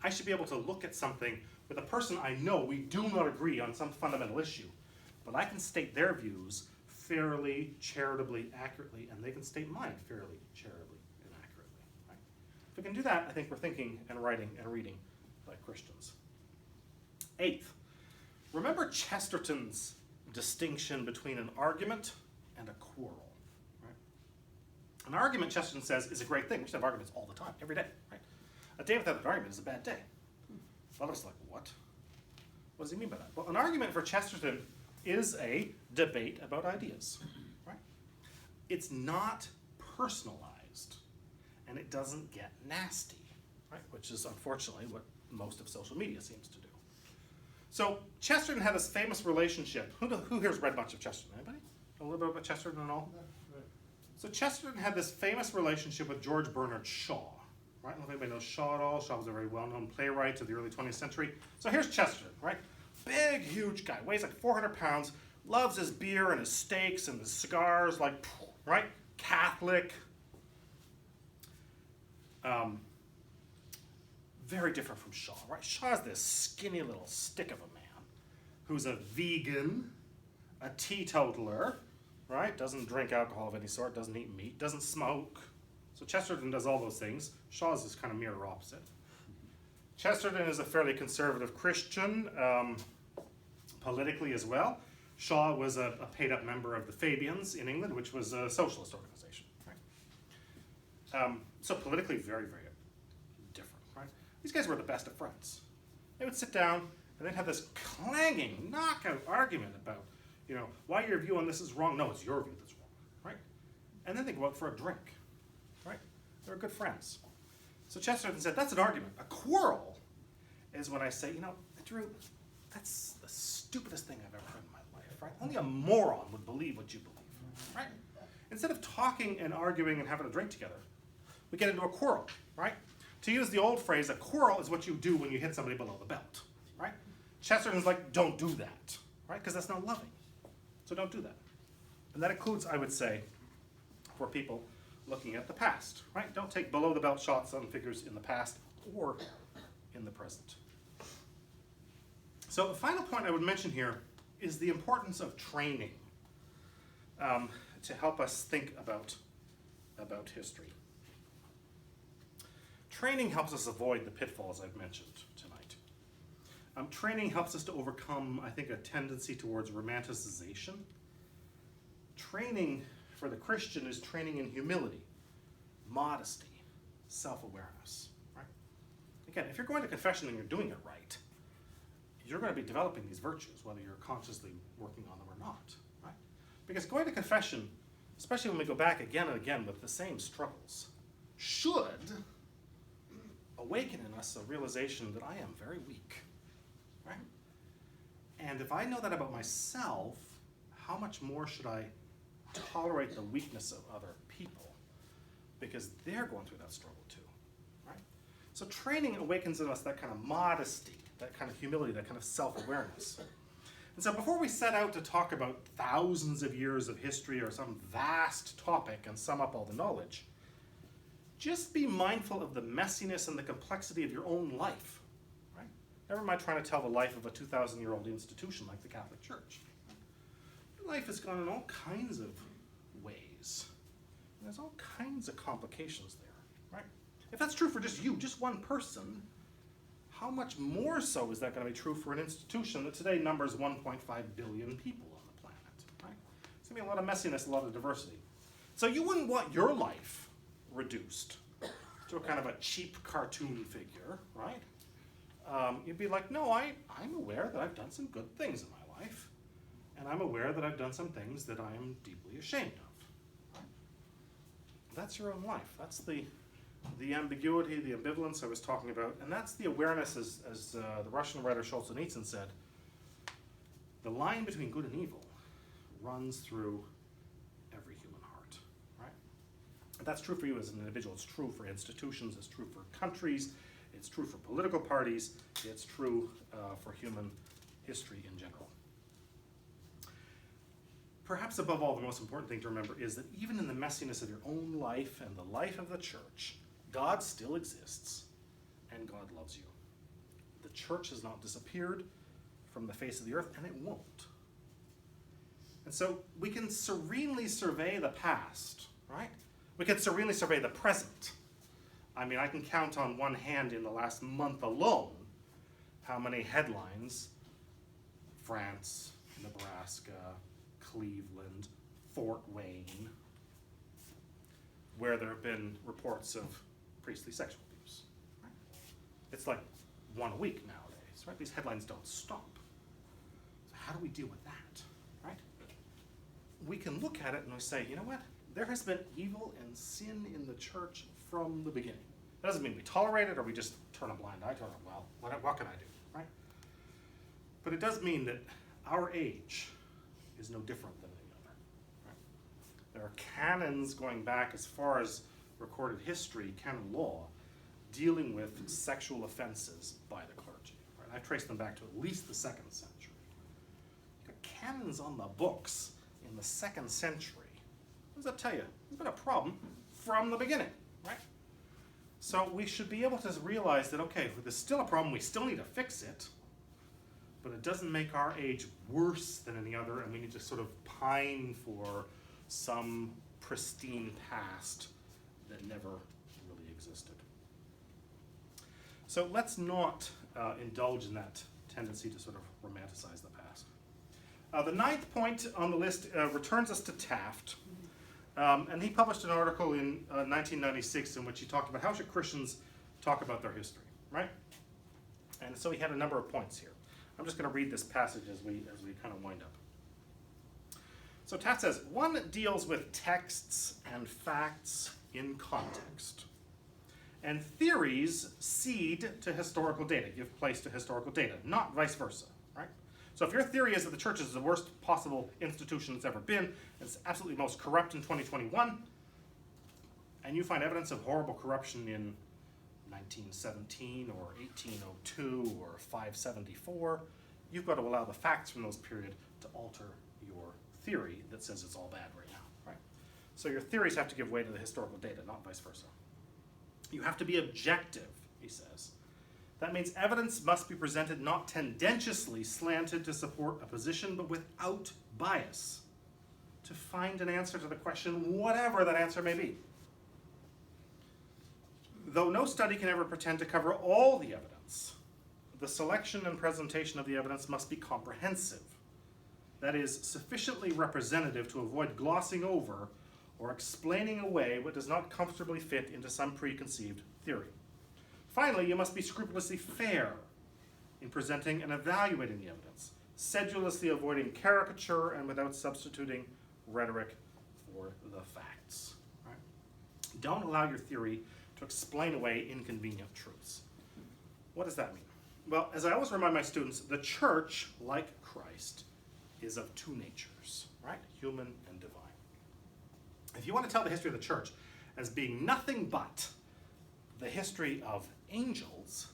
I should be able to look at something with a person I know we do not agree on some fundamental issue, but I can state their views fairly, charitably, accurately, and they can state mine fairly, charitably, and accurately. Right? If we can do that, I think we're thinking and writing and reading like Christians. 8th, remember Chesterton's distinction between an argument and a quarrel. Right? An argument, Chesterton says, is a great thing. We should have arguments all the time, every day. Right? A day without an argument is a bad day. A lot of us are like, what? What does he mean by that? Well, an argument for Chesterton is a debate about ideas, right? It's not personalized, and it doesn't get nasty, right? Which is unfortunately what most of social media seems to do. So Chesterton had this famous relationship. Who here's read much of Chesterton? Anybody? A little bit about Chesterton and all? So Chesterton had this famous relationship with George Bernard Shaw. Right? I don't know if anybody knows Shaw at all. Shaw was a very well-known playwright of the early 20th century. So here's Chesterton, right? Big, huge guy, weighs like 400 pounds, loves his beer and his steaks and his cigars, like, right? Catholic. Very different from Shaw, right? Shaw's this skinny little stick of a man who's a vegan, a teetotaler, right? Doesn't drink alcohol of any sort, doesn't eat meat, doesn't smoke. So Chesterton does all those things. Shaw's is kind of mirror opposite. Chesterton is a fairly conservative Christian, politically as well. Shaw was a paid-up member of the Fabians in England, which was a socialist organization. Right? So politically, very, very different. Right? These guys were the best of friends. They would sit down and they'd have this clanging, knockout argument about, you know, why your view on this is wrong. No, it's your view that's wrong. Right? And then they go out for a drink. Right? They were good friends. So Chesterton said, that's an argument. A quarrel is when I say, you know, Drew, that's the stupidest thing I've ever heard in my life, right? Only a moron would believe what you believe, right? Instead of talking and arguing and having a drink together, we get into a quarrel, right? To use the old phrase, a quarrel is what you do when you hit somebody below the belt, right? Chesterton's like, don't do that, right? Because that's not loving. So don't do that. And that includes, I would say, for people looking at the past, right? Don't take below the belt shots on figures in the past or in the present. So the final point I would mention here is the importance of training to help us think about about history. Training helps us avoid the pitfalls I've mentioned tonight. Training helps us to overcome, I think, a tendency towards romanticization. Training for the Christian is training in humility, modesty, self-awareness. Right? Again, if you're going to confession and you're doing it right, you're going to be developing these virtues, whether you're consciously working on them or not. Right? Because going to confession, especially when we go back again and again with the same struggles, should awaken in us a realization that I am very weak. Right? And if I know that about myself, how much more should I tolerate the weakness of other people? Because they're going through that struggle too. Right? So training awakens in us that kind of modesty, that kind of humility, that kind of self-awareness. And so before we set out to talk about thousands of years of history or some vast topic and sum up all the knowledge, just be mindful of the messiness and the complexity of your own life. Right? Never mind trying to tell the life of a 2,000-year-old institution like the Catholic Church. Life has gone in all kinds of ways. And there's all kinds of complications there. Right? If that's true for just you, just one person, how much more so is that going to be true for an institution that today numbers 1.5 billion people on the planet? Right? It's going to be a lot of messiness, a lot of diversity. So you wouldn't want your life reduced to a kind of a cheap cartoon figure, right? You'd be like, no, I'm aware that I've done some good things in my life, and I'm aware that I've done some things that I am deeply ashamed of. Right? That's your own life. That's the ambiguity, the ambivalence I was talking about, and that's the awareness, as the Russian writer Solzhenitsyn said, the line between good and evil runs through every human heart, right? And that's true for you as an individual. It's true for institutions. It's true for countries. It's true for political parties. It's true for human history in general. Perhaps above all, the most important thing to remember is that even in the messiness of your own life and the life of the church, God still exists, and God loves you. The church has not disappeared from the face of the earth, and it won't. And so we can serenely survey the past, right? We can serenely survey the present. I mean, I can count on one hand in the last month alone how many headlines, France, Nebraska, Cleveland, Fort Wayne, where there have been reports of priestly sexual abuse. Right? It's like one a week nowadays, right? These headlines don't stop. So how do we deal with that, right? We can look at it and we say, you know what? There has been evil and sin in the church from the beginning. That doesn't mean we tolerate it or we just turn a blind eye to it. Well, what can I do, right? But it does mean that our age is no different than any other. Right? There are canons going back as far as recorded history, canon law, dealing with sexual offenses by the clergy. Right? I trace them back to at least the 2nd century. You've got canons on the books in the 2nd century. What does that tell you? There's been a problem from the beginning, right? So we should be able to realize that, okay, there's still a problem, we still need to fix it, but it doesn't make our age worse than any other, and we need to sort of pine for some pristine past that never really existed. So let's not indulge in that tendency to sort of romanticize the past. The 9th point on the list returns us to Taft. And he published an article in 1996 in which he talked about how should Christians talk about their history, right? And so he had a number of points here. I'm just going to read this passage as we kind of wind up. So Taft says, one deals with texts and facts in context. And theories cede to historical data, give place to historical data, not vice versa, right? So if your theory is that the church is the worst possible institution it's ever been, it's absolutely most corrupt in 2021, and you find evidence of horrible corruption in 1917 or 1802 or 574, you've got to allow the facts from those period to alter your theory that says it's all bad right now, right? So your theories have to give way to the historical data, not vice versa. You have to be objective, he says. That means evidence must be presented not tendentiously slanted to support a position, but without bias, to find an answer to the question, whatever that answer may be. Though no study can ever pretend to cover all the evidence, the selection and presentation of the evidence must be comprehensive. That is, sufficiently representative to avoid glossing over or explaining away what does not comfortably fit into some preconceived theory. Finally, you must be scrupulously fair in presenting and evaluating the evidence, sedulously avoiding caricature and without substituting rhetoric for the facts. Right? Don't allow your theory to explain away inconvenient truths. What does that mean? Well, as I always remind my students, the church, like Christ, is of two natures, right? Human and divine. If you want to tell the history of the church as being nothing but the history of angels,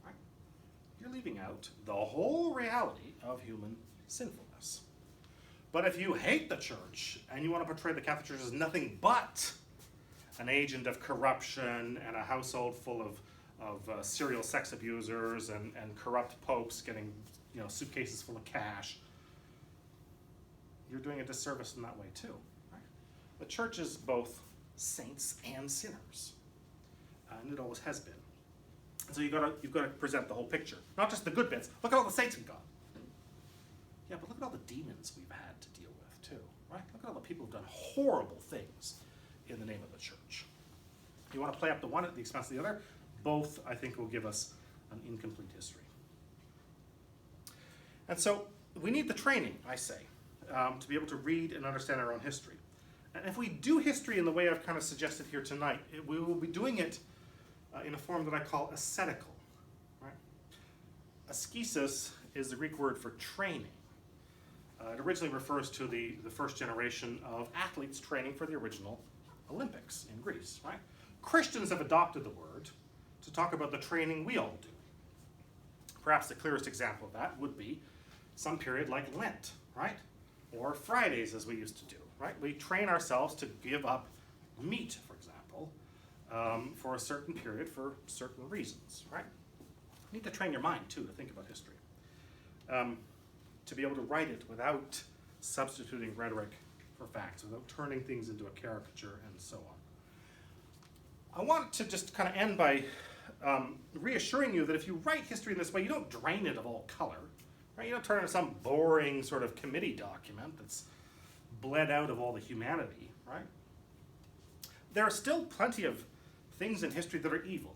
right, you're leaving out the whole reality of human sinfulness. But if you hate the church and you want to portray the Catholic Church as nothing but an agent of corruption and a household full of serial sex abusers and corrupt popes getting suitcases full of cash, you're doing a disservice in that way too. Right? The church is both saints and sinners, and it always has been. So you've got to present the whole picture, not just the good bits. Look at all the saints we've got. Yeah, but look at all the demons we've had to deal with too. Right? Look at all the people who've done horrible things in the name of the church. You want to play up the one at the expense of the other? Both, I think, will give us an incomplete history. And so we need the training, I say, to be able to read and understand our own history. And if we do history in the way I've kind of suggested here tonight, we will be doing it in a form that I call ascetical. Right? Askesis is the Greek word for training. It originally refers to the first generation of athletes training for the original Olympics in Greece. Right? Christians have adopted the word to talk about the training we all do. Perhaps the clearest example of that would be some period like Lent, right? Or Fridays, as we used to do, right? We train ourselves to give up meat, for example, for a certain period for certain reasons, right? You need to train your mind, too, to think about history. To be able to write it without substituting rhetoric for facts, without turning things into a caricature, and so on. I want to just kind of end by reassuring you that if you write history in this way, you don't drain it of all color. Right? You don't turn it into some boring sort of committee document that's bled out of all the humanity, right? There are still plenty of things in history that are evil,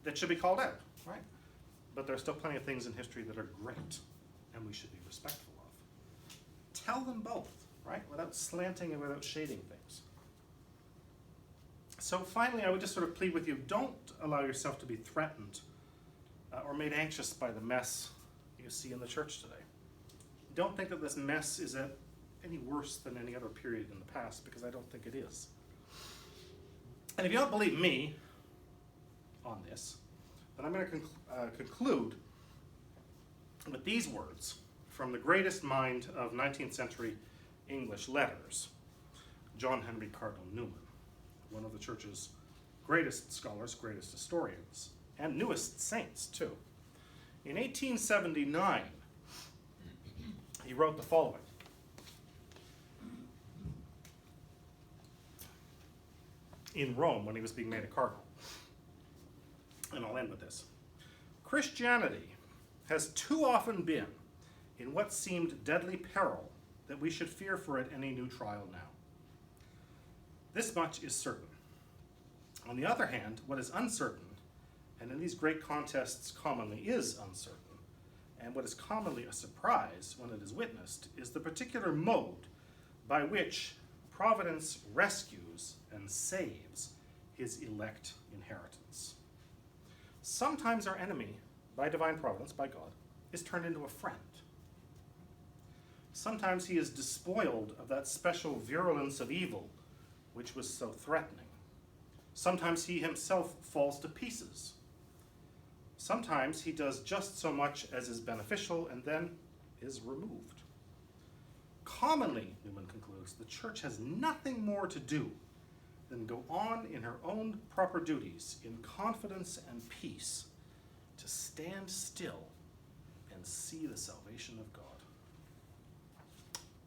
that should be called out, right? But there are still plenty of things in history that are great, and we should be respectful of. Tell them both, right? Without slanting and without shading things. So finally, I would just sort of plead with you, don't allow yourself to be threatened or made anxious by the mess you see in the church today. Don't think that this mess is any worse than any other period in the past, because I don't think it is. And if you don't believe me on this, then I'm going to conclude with these words from the greatest mind of 19th century English letters, John Henry Cardinal Newman, one of the church's greatest scholars, greatest historians, and newest saints, too. In 1879, he wrote the following. In Rome, when he was being made a cardinal. And I'll end with this. Christianity has too often been in what seemed deadly peril that we should fear for it any new trial now. This much is certain. On the other hand, what is uncertain, and in these great contests commonly is uncertain, and what is commonly a surprise when it is witnessed, is the particular mode by which Providence rescues and saves his elect inheritance. Sometimes our enemy, by divine providence, by God, is turned into a friend. Sometimes he is despoiled of that special virulence of evil which was so threatening. Sometimes he himself falls to pieces. Sometimes he does just so much as is beneficial and then is removed. Commonly, Newman concludes, the church has nothing more to do than go on in her own proper duties in confidence and peace, to stand still and see the salvation of God.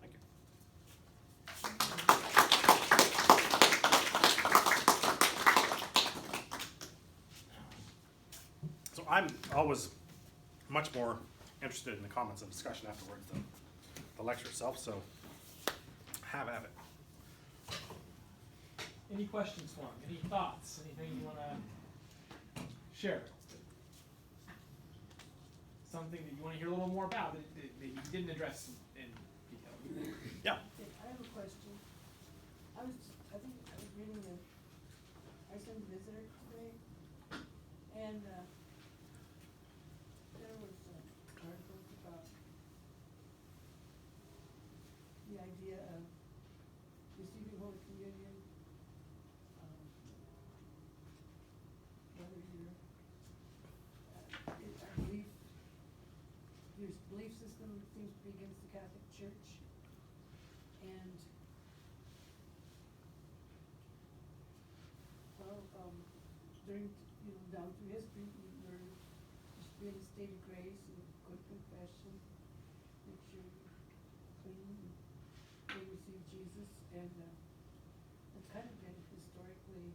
Thank you. I'm always much more interested in the comments and discussion afterwards than the lecture itself, so have at it. Any questions for him? Any thoughts? Anything you want to share? Something that you want to hear a little more about that you didn't address in detail? Yeah. Okay, I have a question. I think I was reading the Iceland Visitor today, and there was articles about the idea of receiving Holy Communion, whether you're, I believe, your belief system seems to be against the Catholic Church, and during, down through history, we were just be in a state of grace and go to confession, make sure you're clean, and they receive Jesus, and it's kind of been historically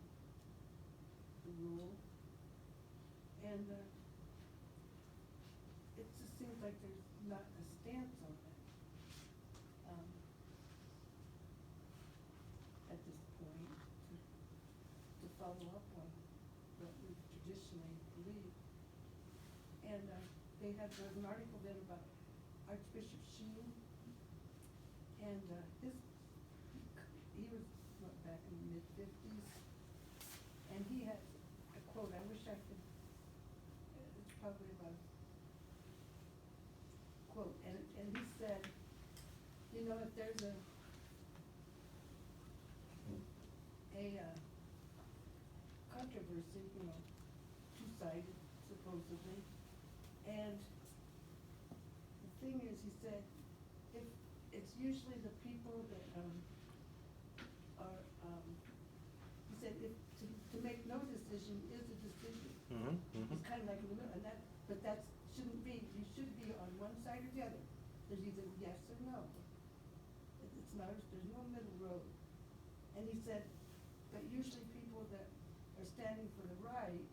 the rule, and it just seems like there's not a stance on it at this point to follow up on what we traditionally believe. And there was an article then about Archbishop Sheen, and he was back in the mid-50s, and he had a quote. I wish I could. It's probably about a quote, and he said, if there's a controversy, two-sided, supposedly, and the thing is, he said, if it's usually the people that are, he said, if to make no decision is a decision. It's kind of like in the middle, but that shouldn't be. You should be on one side or the other. There's either yes or no. It's not. There's no middle road. And he said, but usually people that are standing for the right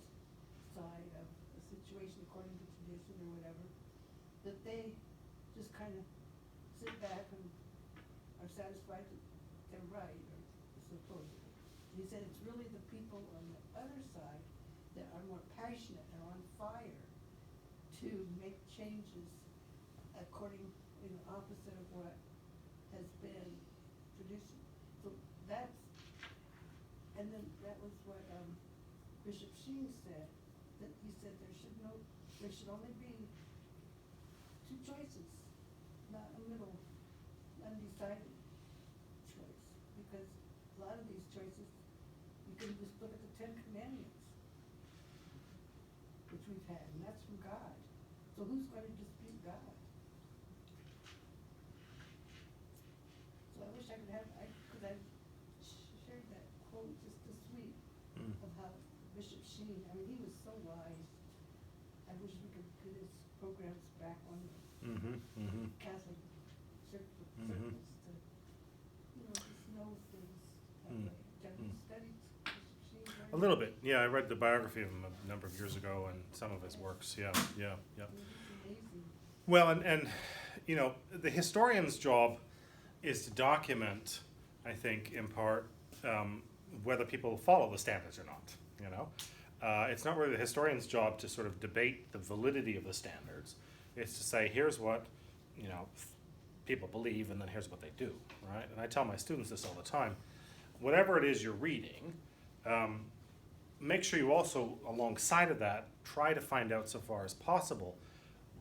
side of a situation according to tradition or whatever, that they just kind of sit back and are satisfied that they're right, or supposedly. And he said it's really the people on the other side that are more passionate and on fire to make changes according, opposite of what has been tradition. So that's, and then that was what Bishop Sheen said, that he said there should only be two choices, not a middle, undecided choice, because a lot of these choices, you can just look at the 10 Commandments, which we've had, and that's from God. So who's going to dispute God? So I wish I could have, because I shared that quote just this week of how Bishop Sheen, he was so wise. I wish we could get his programs back on the Catholic circles to, just know things that way. Have you studied Bishop Sheen? A little bit, yeah. I read the biography of him a number of years ago, and some of his works. Yeah. Amazing. Well, and the historian's job is to document, I think, in part, whether people follow the standards or not. It's not really the historian's job to sort of debate the validity of the standards. It's to say, here's what people believe, and then here's what they do, right? And I tell my students this all the time. Whatever it is you're reading, make sure you also, alongside of that, try to find out so far as possible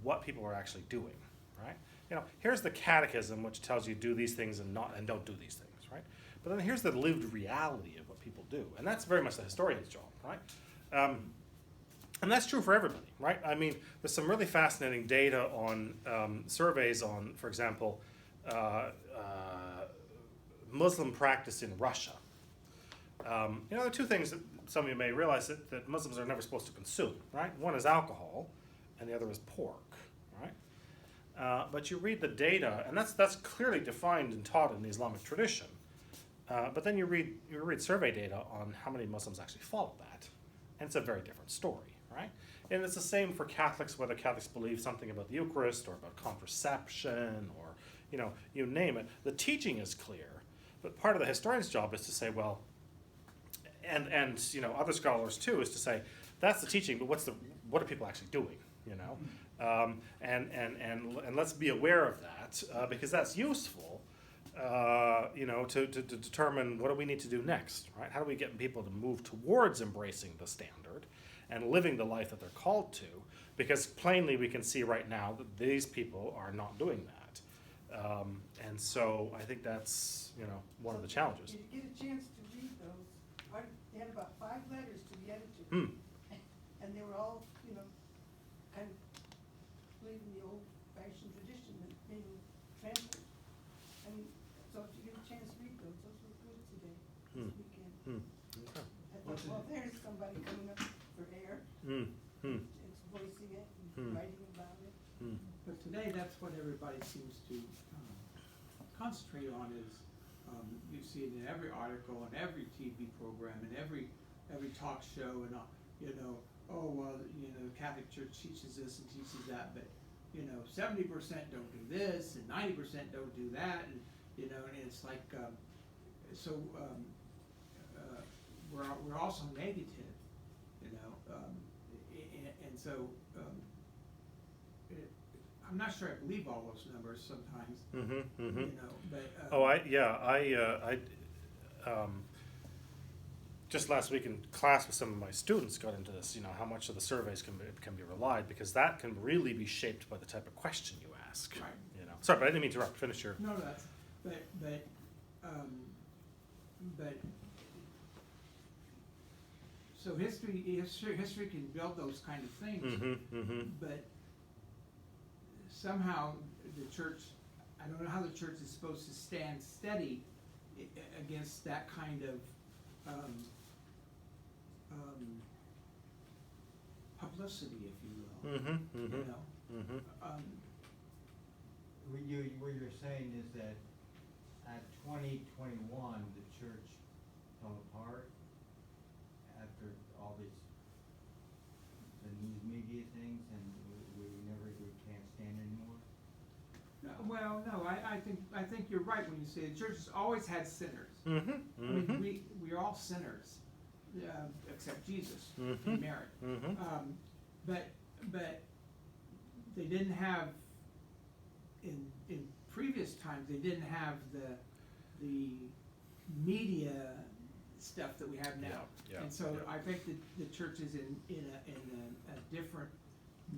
what people are actually doing, right? Here's the catechism, which tells you do these things and don't do these things, right? But then here's the lived reality of what people do, and that's very much the historian's job, right? And that's true for everybody, right? There's some really fascinating data on surveys on, for example, Muslim practice in Russia. There are two things that some of you may realize that Muslims are never supposed to consume, right? One is alcohol, and the other is pork, right? But you read the data, and that's clearly defined and taught in the Islamic tradition. But then you read survey data on how many Muslims actually follow that, and it's a very different story, right? and it's the same for Catholics, whether Catholics believe something about the Eucharist or about contraception or, you name it. The teaching is clear, but part of the historian's job is to say, well, and other scholars too, is to say, that's the teaching, but what are people actually doing, and let's be aware of that, because that's useful, to determine what do we need to do next, right? How do we get people to move towards embracing the standard and living the life that they're called to? Because plainly we can see right now that these people are not doing that. And so I think that's, one of the challenges. If you get a chance to read those, they had about 5 letters to the editor. And they were all, kind of believing the old-fashioned tradition that being transferred. I mean, so if you get a chance to read those were good today, this weekend. Okay. I thought, well, there's somebody coming up for air. It's voicing it and writing about it. But today, that's what everybody seems to concentrate on is, you see it in every article, and every TV program, and every talk show, and the Catholic Church teaches this and teaches that, but 70% don't do this, and 90% don't do that, and and it's like we're also negative, and so. I'm not sure I believe all those numbers sometimes, but just last week in class with some of my students got into this, how much of the surveys can be relied, because that can really be shaped by the type of question you ask. Right. Sorry, but I didn't mean to interrupt. Finish your. No, that's, but so history can build those kind of things, but somehow the church, I don't know how the church is supposed to stand steady against that kind of publicity, if you will. What you're saying is that at 2021, the church fell apart after all the news media things, and we can't stand anymore. No, well, no, I think you're right when you say the church has always had sinners. I mean, we're all sinners, except Jesus and Mary. But they didn't have in previous times. They didn't have the media stuff that we have now, and so I think that the church is in a different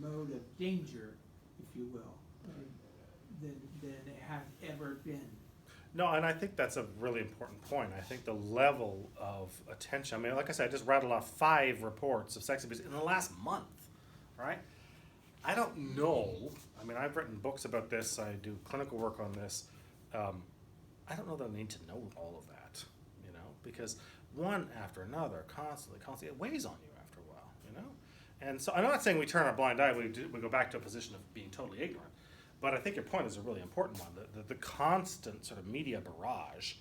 mode of danger, if you will, than it has ever been. No, and I think that's a really important point. I think the level of attention, I mean, like I said, I just rattled off 5 reports of sex abuse in the last month, right? I don't know. I mean, I've written books about this. I do clinical work on this. I don't know that I need to know all of that, because one after another, constantly, it weighs on you after a while, And so I'm not saying we turn a blind eye, we go back to a position of being totally ignorant. But I think your point is a really important one. The constant sort of media barrage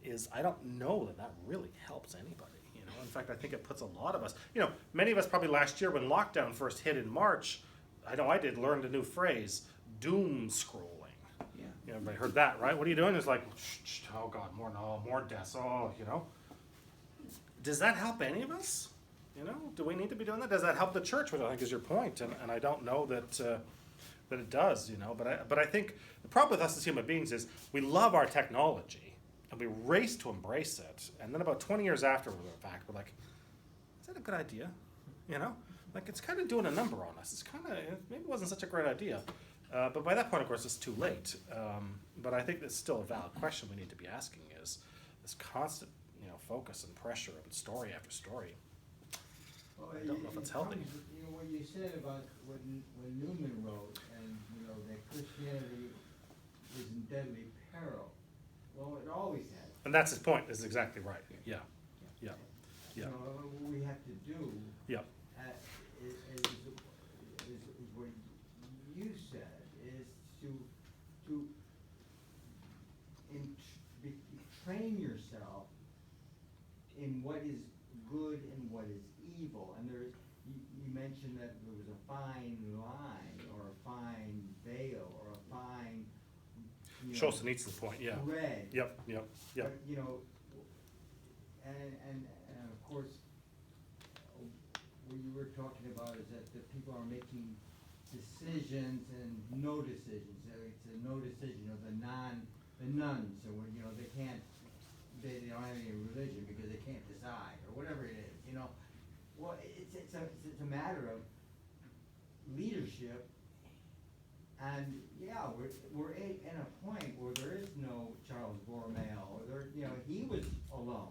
is, I don't know that really helps anybody. In fact, I think it puts a lot of us, many of us probably last year when lockdown first hit in March, I know I did, learned a new phrase, doom scrolling. Yeah. Everybody heard that, right? What are you doing? It's like, oh God, more deaths, Does that help any of us? Do we need to be doing that? Does that help the church, which I think is your point? And I don't know that it does, but I think the problem with us as human beings is we love our technology and we race to embrace it, and then about 20 years after we're back, we're like, is that a good idea? Like it's kind of doing a number on us. It's maybe it wasn't such a great idea, but by that point, of course, it's too late. But I think that's still a valid question we need to be asking: is this constant, focus and pressure and story after story? Well, I don't know if it's healthy. What you said about what Newman wrote, and that Christianity is in deadly peril. Well, it always has. And that's his point. Is exactly right. Yeah. What we have to do. Yeah. Is what you said, is to train yourself in what is good and what is evil. And you mention that there was a fine line, or a fine veil, or a fine, you know, Solzhenitsyn's point, yeah. thread. Yep. But, you know, and of course, what you were talking about is that the people are making decisions and no decisions. So it's a no decision of the nuns, or when, you know, they can't, they don't have any religion because they can't decide, or whatever it is, you know. Well, it's a matter of leadership, and yeah, we're in a point where there is no Charles Borromeo, or there, you know, he was alone,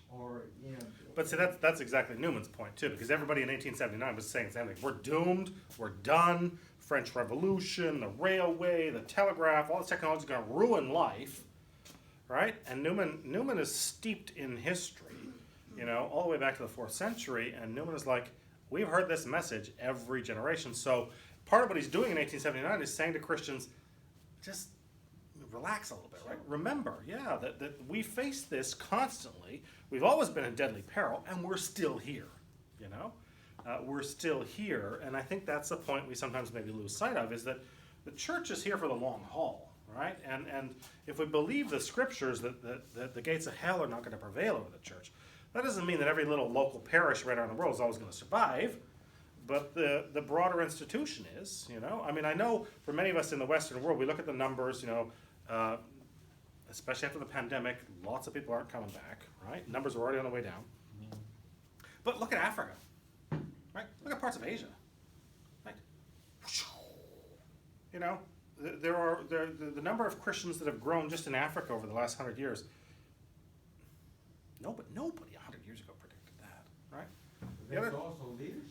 or, you know. But see, that's exactly Newman's point too, because everybody in 1879 was saying the same thing. We're doomed. We're done. French Revolution, the railway, the telegraph, all this technology is going to ruin life, right? And Newman is steeped in history, you know, all the way back to the 4th century. And Newman is like, we've heard this message every generation. So part of what he's doing in 1879 is saying to Christians, just relax a little bit, right? Remember, yeah, that we face this constantly. We've always been in deadly peril, and we're still here, you know? We're still here, and I think that's the point we sometimes maybe lose sight of, is that the church is here for the long haul, right? And if we believe the scriptures that the gates of hell are not going to prevail over the church, that doesn't mean that every little local parish right around the world is always going to survive, but the broader institution is, you know? I mean, I know for many of us in the Western world, we look at the numbers, you know, especially after the pandemic, lots of people aren't coming back, right? Numbers are already on the way down. But look at Africa. Right? Look at parts of Asia. Right? You know, the number of Christians that have grown just in Africa over the last 100 years. Nobody 100 years ago predicted that, right? There's also leadership.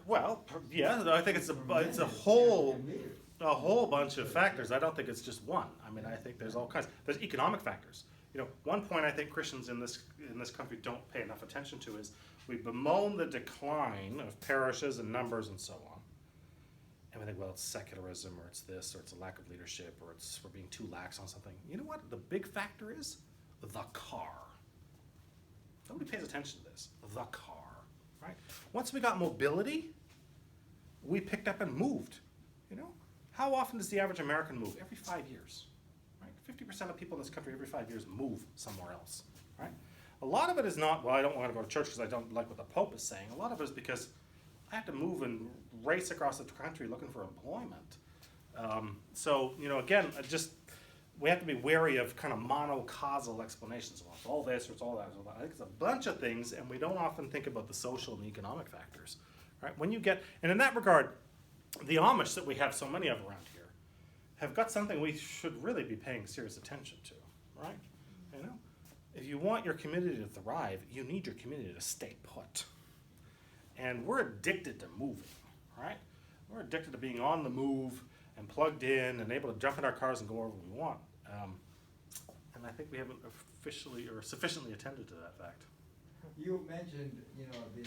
Well, yeah, I think it's a whole bunch of factors. I don't think it's just one. I mean, I think there's all kinds. There's economic factors. You know, one point I think Christians in this country don't pay enough attention to is we bemoan the decline of parishes and numbers and so on. And we think, well, it's secularism, or it's this, or it's a lack of leadership, or it's we're being too lax on something. You know what the big factor is? The car. Nobody pays attention to this. The car, right? Once we got mobility, we picked up and moved. You know, how often does the average American move? Every 5 years, right? 50% of people in this country every 5 years move somewhere else, right? A lot of it is not, well, I don't want to go to church because I don't like what the Pope is saying. A lot of it is because I have to move and race across the country looking for employment. So, you know, again, we have to be wary of kind of monocausal explanations. Well, it's all this or it's all that. I think it's a bunch of things, and we don't often think about the social and economic factors, right? When you get, and in that regard, the Amish that we have so many of around here have got something we should really be paying serious attention to, right? You know? If you want your community to thrive, you need your community to stay put. And we're addicted to moving, right? We're addicted to being on the move and plugged in and able to jump in our cars and go wherever we want. And I think we haven't officially or sufficiently attended to that fact. You mentioned, you know, the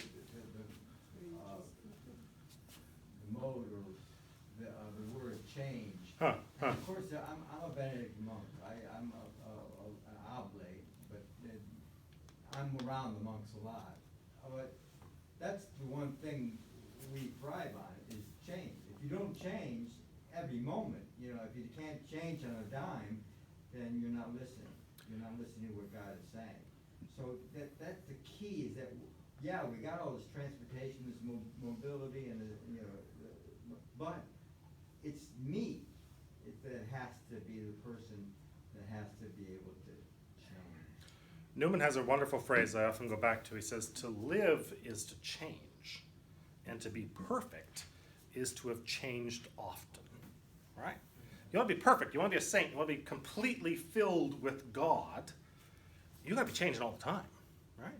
mode, or the word change. Huh. And of course, I'm a Benedict monk. I'm an oblate, but I'm around the monks a lot. But that's the one thing we thrive on, is change. If you don't change every moment, you know, if you can't change on a dime, then you're not listening. You're not listening to what God is saying. So that's the key, is that, yeah, we got all this transportation, this mobility, and you know, but it's me that has to be the person that has to be able to change. Newman has a wonderful phrase I often go back to. He says, to live is to change, and to be perfect is to have changed often, right? You want to be perfect, you want to be a saint, you want to be completely filled with God, you got to be changing all the time, right?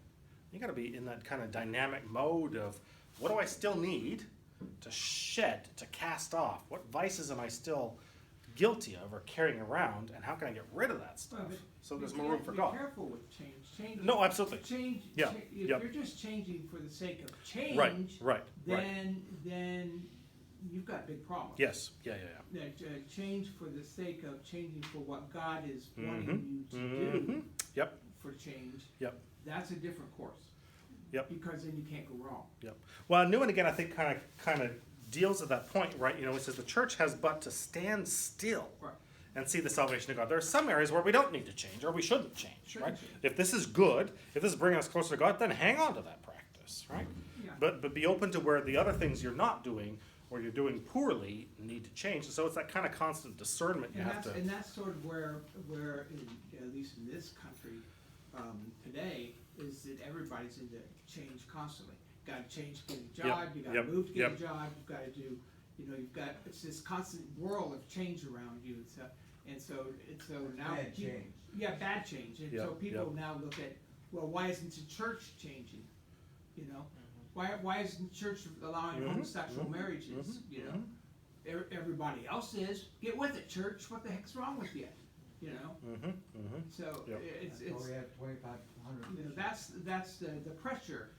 You got to be in that kind of dynamic mode of, what do I still need to shed, to cast off? What vices am I still guilty of or carrying around, and how can I get rid of that stuff so there's more room for God? Be careful with change. Change. No, absolutely. Change. Yeah. If Yep. you're just changing for the sake of change, Right. then you've got big problems. Yes. Yeah. That change for the sake of changing for what God is Mm-hmm. wanting you to do Yep. for change. Yep. That's a different course. Yep. Because then you can't go wrong. Yep. Well, Newman again, I think kind of deals at that point, right? It says the church has but to stand still Right. and see the salvation of God. There are some areas where we don't need to change, or we shouldn't change, Shouldn't right? change. If this is good, if this is bringing us closer to God, then hang on to that practice, right? Yeah. But be open to where the other things you're not doing or you're doing poorly need to change. So it's that kind of constant discernment you have to. And that's sort of where at least in this country, today, is that everybody's into change constantly. Gotta change to get a job, you gotta yep, move to get yep. a job, you've gotta do, it's this constant whirl of change around you, and so now. Bad change. Yeah, bad change, and so Yep, people yep. now look at, well, why isn't the church changing, Why isn't the church allowing Mhm, homosexual mhm, marriages, mhm, Everybody else is, get with it, church, what the heck's wrong with you, Mm-hmm, mm-hmm. So Yep. it's, So we have 2,500. that's the pressure,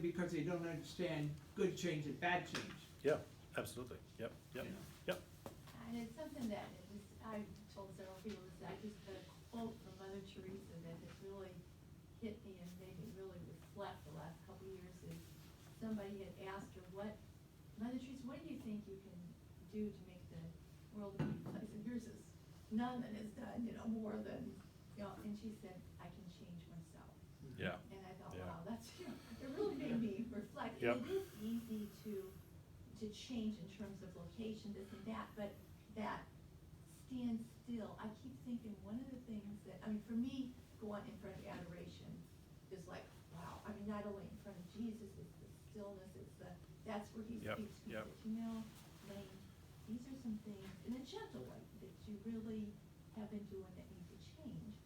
because they don't understand good change and bad change. Yeah, absolutely. Yep, yep, you know. yep. And it's something that I've told several people this, I just got a quote from Mother Teresa that has really hit me and made me really reflect the last couple of years is somebody had asked her, Mother Teresa, what do you think you can do to make the world a better place? And here's this nun that has done, more than, and she said, I can change myself. Yeah. And I thought, Yeah. wow, that's, it really made me reflect. Yep. It is easy to change in terms of location, this and that, but that stand still, I keep thinking one of the things that, for me, going in front of adoration is like, wow, not only in front of Jesus, it's the stillness, that's where he Yep, speaks to me, yep. that, Lane, these are some things, in a gentle way, that you really have been doing that need to change.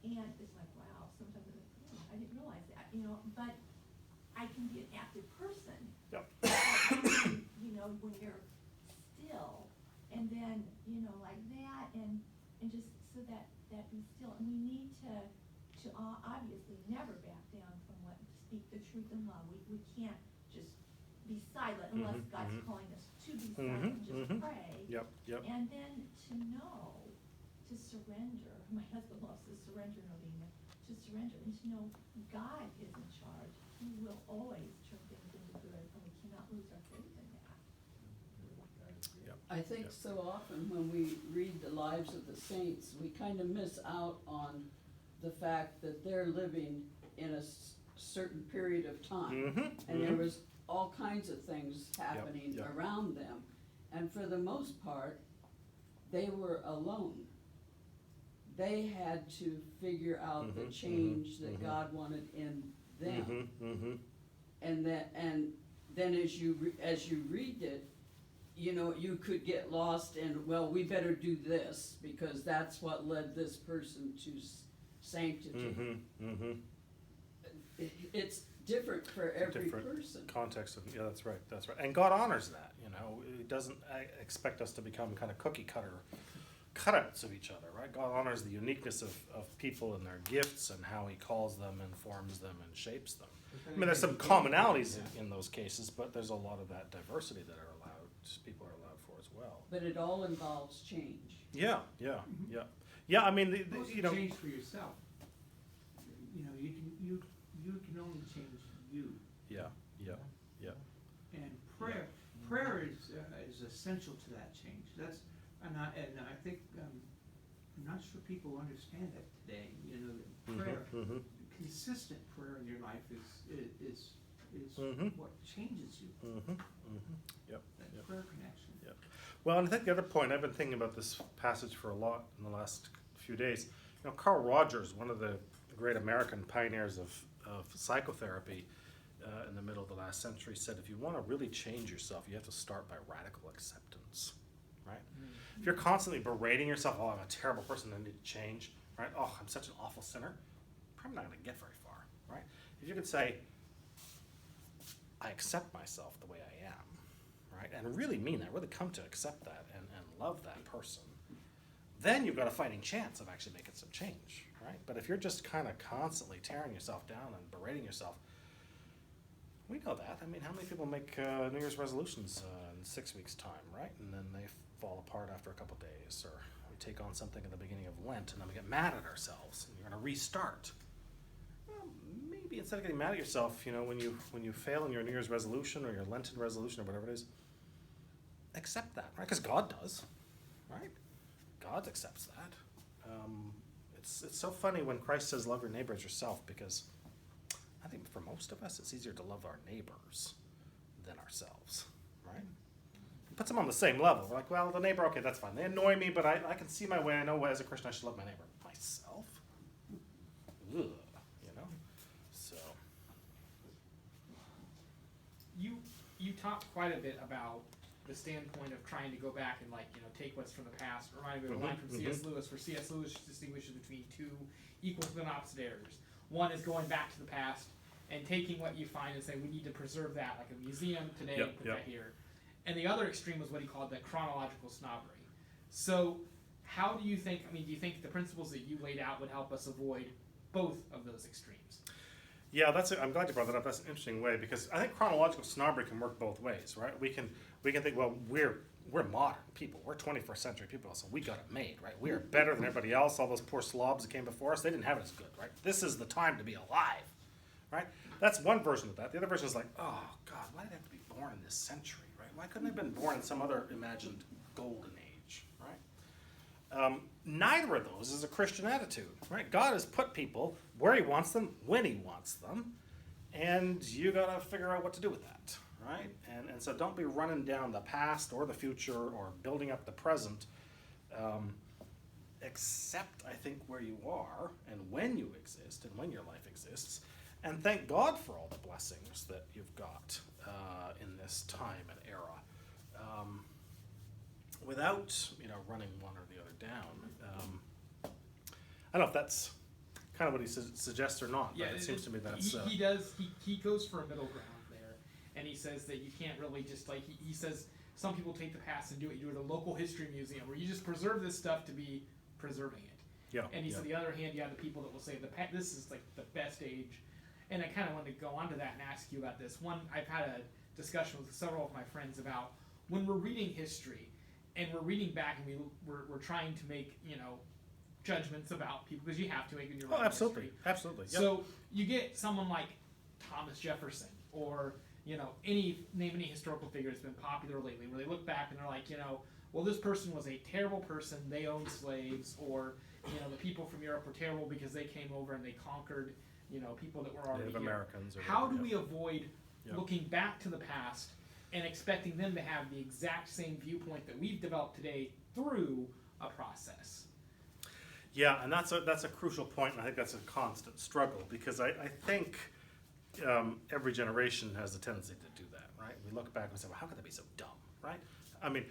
And it's like, wow, sometimes I'm like, oh, I didn't realize that, but I can be an active person. Yep. When you're still, and then, like that, and just so that be still. And we need to obviously never back down from speak the truth in love. We can't just be silent unless Mhm, God's mhm. calling us to be Mhm, silent and just mhm. pray. Yep, yep. And then to know, to surrender. My husband loves to surrender, Novena. To surrender and to know God is in charge. He will always turn things into good, and we cannot lose our faith in that. I think Yep. so often when we read the lives of the saints, we kind of miss out on the fact that they're living in a certain period of time. Mm-hmm, And there was all kinds of things happening yep. around them. And for the most part, they were alone. They had to figure out the Mhm, change mhm, that mhm. God wanted in them. Mm-hmm, mm-hmm. And then as you read it, you could get lost in, well, we better do this because that's what led this person to sanctity. Mm-hmm, mm-hmm. It's different for every Different person. context of, yeah, that's right, and God honors that, He doesn't expect us to become kind of cookie cutter cutouts of each other, right? God honors the uniqueness of people and their gifts and how he calls them and forms them and shapes them. There's some commonalities in those cases, but there's a lot of that diversity that people are allowed for as well. But it all involves change. Yeah. Mhm. Yeah, Change for yourself. You can only change you. Yeah. And prayer is essential to that change. And I think, I'm not sure people understand that today, that prayer, Mm-hmm. consistent prayer in your life is Mhm. what changes you, Mm-hmm. Mm-hmm. Yep. that Yep. prayer connection. Yep. Well, and I think the other point, I've been thinking about this passage for a lot in the last few days. Carl Rogers, one of the great American pioneers of psychotherapy in the middle of the last century, said if you want to really change yourself, you have to start by radical acceptance, right? If you're constantly berating yourself, oh, I'm a terrible person, I need to change, right? Oh, I'm such an awful sinner, probably not going to get very far, right? If you could say, I accept myself the way I am, right? And really mean that, really come to accept that and love that person, then you've got a fighting chance of actually making some change, right? But if you're just kind of constantly tearing yourself down and berating yourself, we know that. How many people make New Year's resolutions in 6 weeks' time, right? And then they fall apart after a couple days, or we take on something at the beginning of Lent and then we get mad at ourselves and you're going to restart. Well, maybe maybe instead of getting mad at yourself, when you fail in your New Year's resolution or your Lenten resolution or whatever it is, accept that, right? Because God does, right? God accepts that. It's so funny when Christ says love your neighbor as yourself, because I think for most of us it's easier to love our neighbors than ourselves, right? It puts them on the same level. We're like, well, the neighbor, okay, that's fine. They annoy me, but I can see my way. I know as a Christian I should love my neighbor. Myself? Ugh, So. You talked quite a bit about the standpoint of trying to go back and take what's from the past. Reminded me of a line from C.S. Lewis, where C.S. Lewis distinguishes between two equal but opposite errors. One is going back to the past and taking what you find and saying we need to preserve that, like a museum today, put that here. And the other extreme was what he called the chronological snobbery. So how do you think, do you think the principles that you laid out would help us avoid both of those extremes? Yeah, I'm glad you brought that up. That's an interesting way, because I think chronological snobbery can work both ways, right? We can think, well, we're modern people. We're 21st century people, so we got it made, right? We are better than everybody else. All those poor slobs that came before us, they didn't have it as good, right? This is the time to be alive, right? That's one version of that. The other version is like, oh, God, why did I have to be born in this century, right? Why couldn't I have been born in some other imagined golden age, right? Neither of those is a Christian attitude, right? God has put people where he wants them, when he wants them, and you got to figure out what to do with that, right? And so don't be running down the past or the future or building up the present. Accept, I think, where you are and when you exist and when your life exists, and thank God for all the blessings that you've got in this time and era, without running one or the other down. I don't know if that's kind of what he suggests or not, but it seems to me that's... He does, he goes for a middle ground there, and he says that you can't really just, he says some people take the past and do it. You do it at a local history museum, where you just preserve this stuff to be preserving it. Yeah. And he said, on the other hand, you have the people that will say, this is like the best age. And I kind of wanted to go on to that and ask you about this. One, I've had a discussion with several of my friends about when we're reading history, and we're reading back, and we're trying to make, judgments about people, because you have to make when you're writing absolutely, history. absolutely. Yep. So you get someone like Thomas Jefferson, or name any historical figure that's been popular lately, where they look back and they're like, well, this person was a terrible person. They owned slaves, or the people from Europe were terrible because they came over and they conquered people that were already Native here. Americans. Or How do whatever, we avoid looking back to the past and expecting them to have the exact same viewpoint that we've developed today through a process? Yeah, and that's a crucial point, and I think that's a constant struggle, because I think every generation has a tendency to do that, right? We look back and say, well, how could they be so dumb, right? I mean,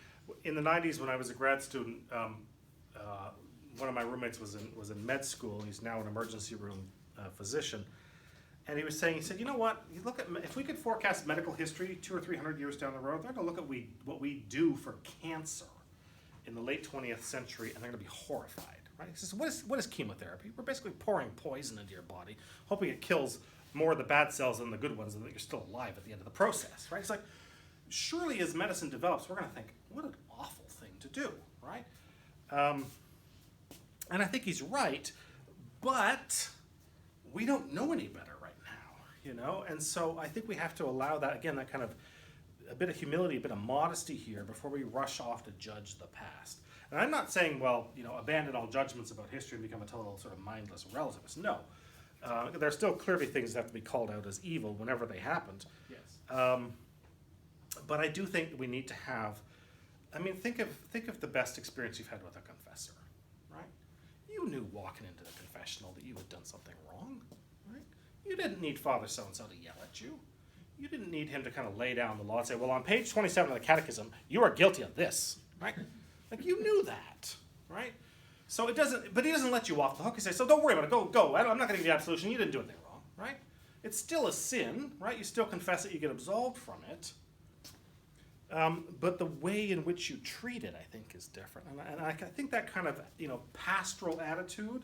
in the 90s when I was a grad student, one of my roommates was in med school. He's now an emergency room physician. And he was saying, he said, you know what, you look at, if we could forecast medical history 200 or 300 years down the road, they're going to look at what we do for cancer in the late 20th century, and they're going to be horrified. Right? He says, what is chemotherapy? We're basically pouring poison into your body, hoping it kills more of the bad cells than the good ones, and that you're still alive at the end of the process. Right? It's like, surely as medicine develops, we're going to think, what an awful thing to do, right? And I think he's right, but we don't know any better right now, And so I think we have to allow that, again, that kind of a bit of humility, a bit of modesty here before we rush off to judge the past. And I'm not saying, abandon all judgments about history and become a total sort of mindless relativist. No. There are still clearly things that have to be called out as evil whenever they happened. Yes. But I do think that we need to have, think of the best experience you've had with a confessor, right? You knew walking into the confessional that you had done something wrong, right? You didn't need Father so-and-so to yell at you. You didn't need him to kind of lay down the law and say, well, on page 27 of the Catechism, you are guilty of this, right? Like, you knew that, right? So he doesn't let you off the hook. He says, so don't worry about it, go. I'm not going to give you absolution, you didn't do anything wrong, right? It's still a sin, right? You still confess it, you get absolved from it. But the way in which you treat it, I think, is different. And I think that kind of, pastoral attitude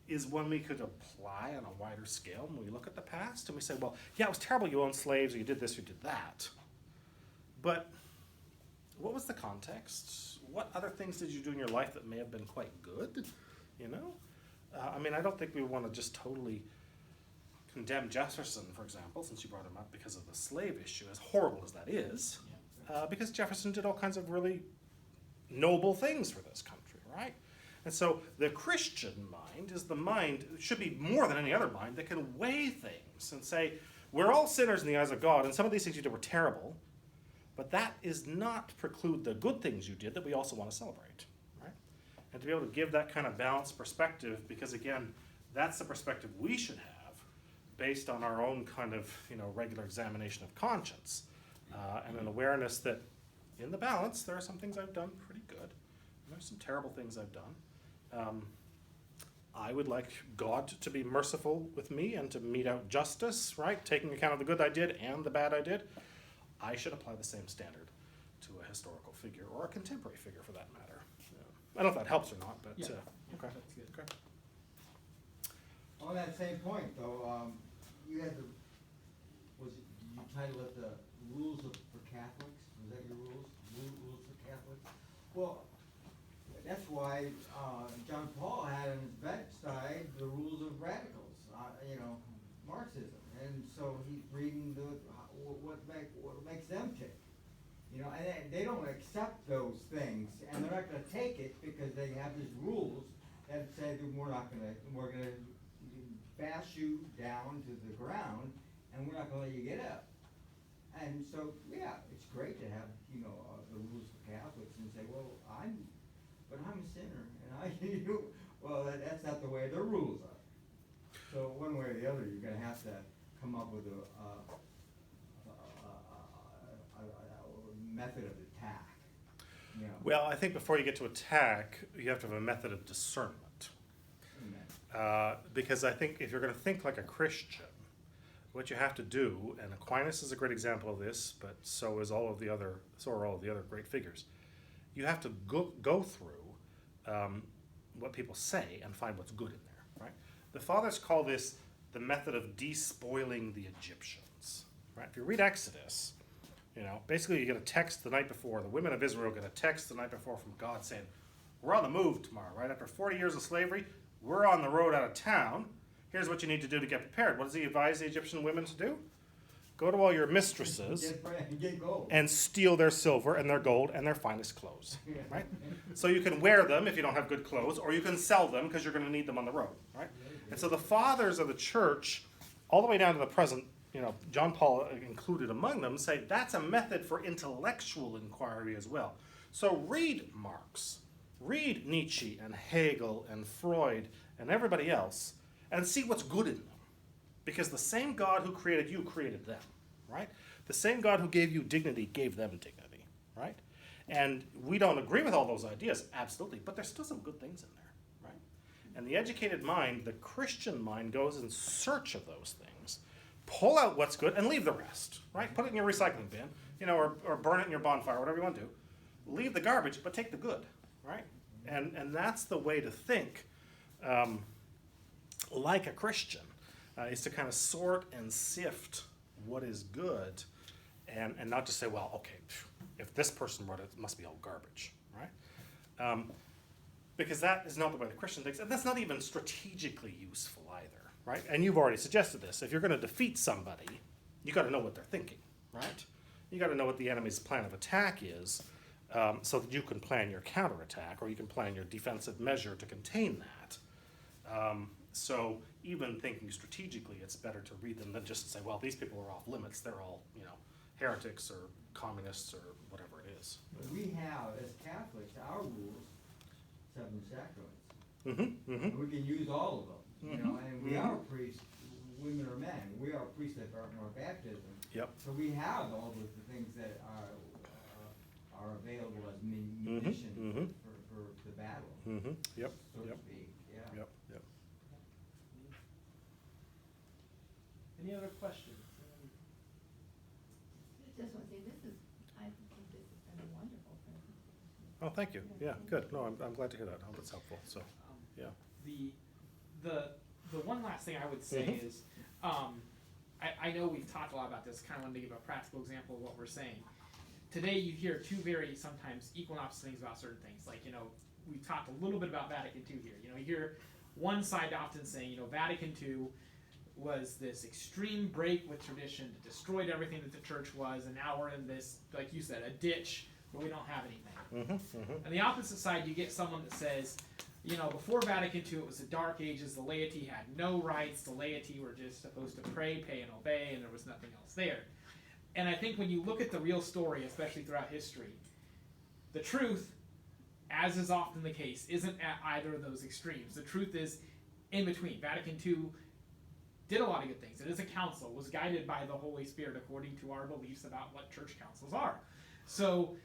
is one we could apply on a wider scale when we look at the past. And we say, well, yeah, it was terrible you owned slaves, or you did this, or you did that. But what was the context? What other things did you do in your life that may have been quite good? I don't think we want to just totally condemn Jefferson, for example, since you brought him up, because of the slave issue, as horrible as that is, because Jefferson did all kinds of really noble things for this country, right? And so the Christian mind is the mind, should be more than any other mind, that can weigh things and say, we're all sinners in the eyes of God, and some of these things you did were terrible, but that is not preclude the good things you did that we also want to celebrate, right? And to be able to give that kind of balanced perspective, because again, that's the perspective we should have based on our own kind of, regular examination of conscience, and an awareness that in the balance, there are some things I've done pretty good, and there's some terrible things I've done. I would like God to be merciful with me and to mete out justice, right? Taking account of the good I did and the bad I did. I should apply the same standard to a historical figure or a contemporary figure for that matter. I don't know if that helps or not, but Yeah. okay. That's good. Okay. On that same point, though, you had you titled it the Rules for Catholics? Was that your rules? Rules for Catholics? Well, that's why John Paul had on his bedside the rules of radicals, Marxism, and so he's reading what makes them tick, and they don't accept those things, and they're not going to take it because they have these rules that say that we're going to bash you down to the ground, and we're not going to let you get up. And so, yeah, it's great to have the rules for Catholics and say, well, I'm a sinner, and well, that's not the way their rules are. So one way or the other, you're going to have to come up with a method of attack. Well, I think before you get to attack, you have to have a method of discernment. Because I think if you're going to think like a Christian, what you have to do, and Aquinas is a great example of this, but so are all of the other great figures. You have to go through what people say and find what's good in there, right? The fathers call this the method of despoiling the Egyptians, right? If you read Exodus, basically you get a text the night before. The women of Israel get a text the night before from God saying, we're on the move tomorrow, right? After 40 years of slavery, we're on the road out of town. Here's what you need to do to get prepared. What does he advise the Egyptian women to do? Go to all your mistresses Get gold. and steal their silver and their gold and their finest clothes, right? So you can wear them if you don't have good clothes, or you can sell them because you're going to need them on the road, right? And so the fathers of the church, all the way down to the present, John Paul included among them, say that's a method for intellectual inquiry as well. So read Marx, read Nietzsche and Hegel and Freud and everybody else, and see what's good in them. Because the same God who created you created them, right? The same God who gave you dignity gave them dignity, right? And we don't agree with all those ideas, absolutely, but there's still some good things in there, right? And the educated mind, the Christian mind, goes in search of those things, pull out what's good and leave the rest, right? Put it in your recycling bin, or burn it in your bonfire, whatever you want to do. Leave the garbage, but take the good, right? And that's the way to think like a Christian. Is to kind of sort and sift what is good and not just say, well, okay, if this person wrote it, it must be all garbage, right? Because that is not the way the Christian thinks, and that's not even strategically useful either, right? And you've already suggested this. If you're going to defeat somebody, you got to know what they're thinking, right? You got to know what the enemy's plan of attack is, so that you can plan your counterattack, or you can plan your defensive measure to contain that. So even thinking strategically, it's better to read them than just to say, well, these people are off limits. They're all, heretics or communists or whatever it is. We have, as Catholics, our rules, 7 sacraments. Mm-hmm, mm-hmm. And we can use all of them, and we are priests, women or men. We are priests at our baptism. Yep. So we have all of the things that are available as munitions mm-hmm. for the battle, Mm-hmm. Yep. so to Yep. speak. Yeah. Yep. Yep. Any other questions? Just want to say, I think this has been a wonderful presentation. Oh, thank you. Yeah, good. No, I'm glad to hear that. I hope it's helpful. So, yeah. The one last thing I would say Mhm. is, I know we've talked a lot about this, kind of wanted to give a practical example of what we're saying. Today you hear two very sometimes equal and opposite things about certain things. Like, we've talked a little bit about Vatican II here. You hear one side often saying, Vatican II was this extreme break with tradition that destroyed everything that the church was, and now we're in this, like you said, a ditch where we don't have anything. On the opposite side, you get someone that says, before Vatican II, it was the Dark Ages, the laity had no rights, the laity were just supposed to pray, pay, and obey, and there was nothing else there. And I think when you look at the real story, especially throughout history, the truth, as is often the case, isn't at either of those extremes. The truth is in between. Vatican II did a lot of good things. It is a council, was guided by the Holy Spirit according to our beliefs about what church councils are. So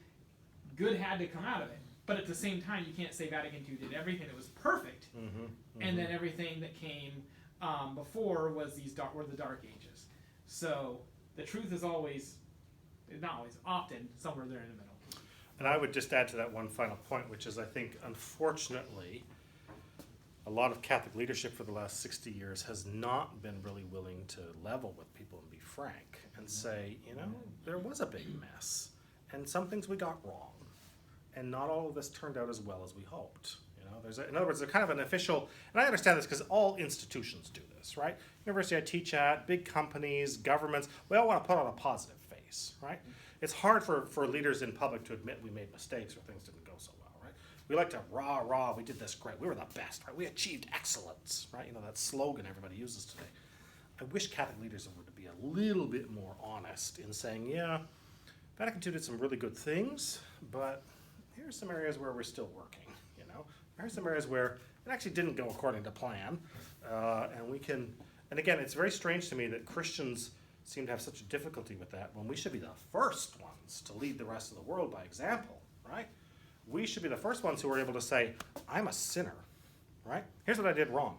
good had to come out of it. But at the same time, you can't say Vatican II did everything that was perfect, and then everything that came before was were the Dark Ages. So the truth is always, not always, often somewhere there in the middle. And I would just add to that one final point, which is I think, unfortunately, a lot of Catholic leadership for the last 60 years has not been really willing to level with people and be frank and say, there was a big mess, and some things we got wrong, and not all of this turned out as well as we hoped. In other words, there's kind of an official, and I understand this because all institutions do this, right? University I teach at, big companies, governments, we all want to put on a positive face, right? It's hard for leaders in public to admit we made mistakes or things didn't go so well, right? We like to rah, we did this great, we were the best, right? We achieved excellence, right? That slogan everybody uses today. I wish Catholic leaders were to be a little bit more honest in saying, yeah, Vatican II did some really good things, but here's some areas where we're still working, Here's some areas where it actually didn't go according to plan, and again, it's very strange to me that Christians seem to have such a difficulty with that when we should be the first ones to lead the rest of the world by example, right? We should be the first ones who are able to say, I'm a sinner, right? Here's what I did wrong,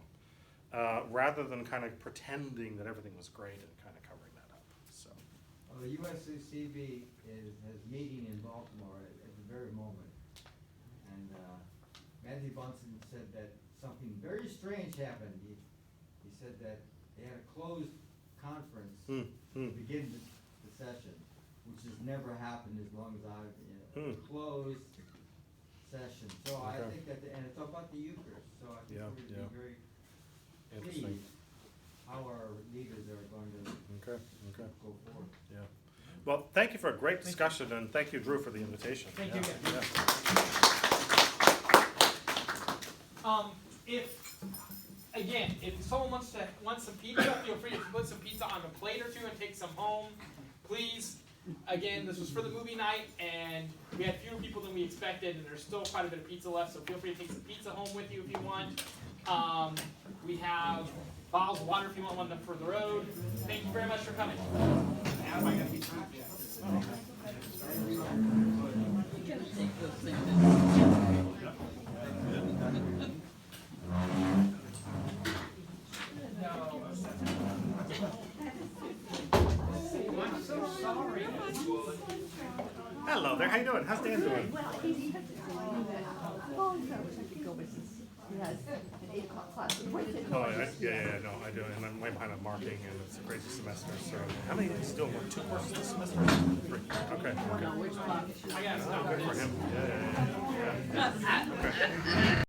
rather than kind of pretending that everything was great and kind of covering that up. So, well, the USCCB has meeting in Baltimore at the very moment, and Matthew Bunson said that something very strange happened. He said that they had a closed conference to begin the session, which has never happened as long as I've been closed session. So I think that, and it's about the Eucharist. So I think we're going to be very pleased how our leaders are going to go forward. Yeah. Well, thank you for a great discussion, and thank you, Drew, for the invitation. Thank you again. Yeah. If someone wants some pizza, feel free to put some pizza on a plate or two and take some home, please. Again, this was for the movie night, and we had fewer people than we expected, and there's still quite a bit of pizza left, so feel free to take some pizza home with you if you want. We have bottles of water if you want one for the road. Thank you very much for coming. Adam, I got pizza. You gotta take those things. I'm so sorry. Hello there, how you doing? How's Dan doing? He has an 8 o'clock class appointed. Oh, no, I do, and I'm way behind on marking, and it's a crazy semester, so. How many is doing, 2 courses this semester? 3, okay. Which pocket? I got Oh, good for him. Yeah. Okay.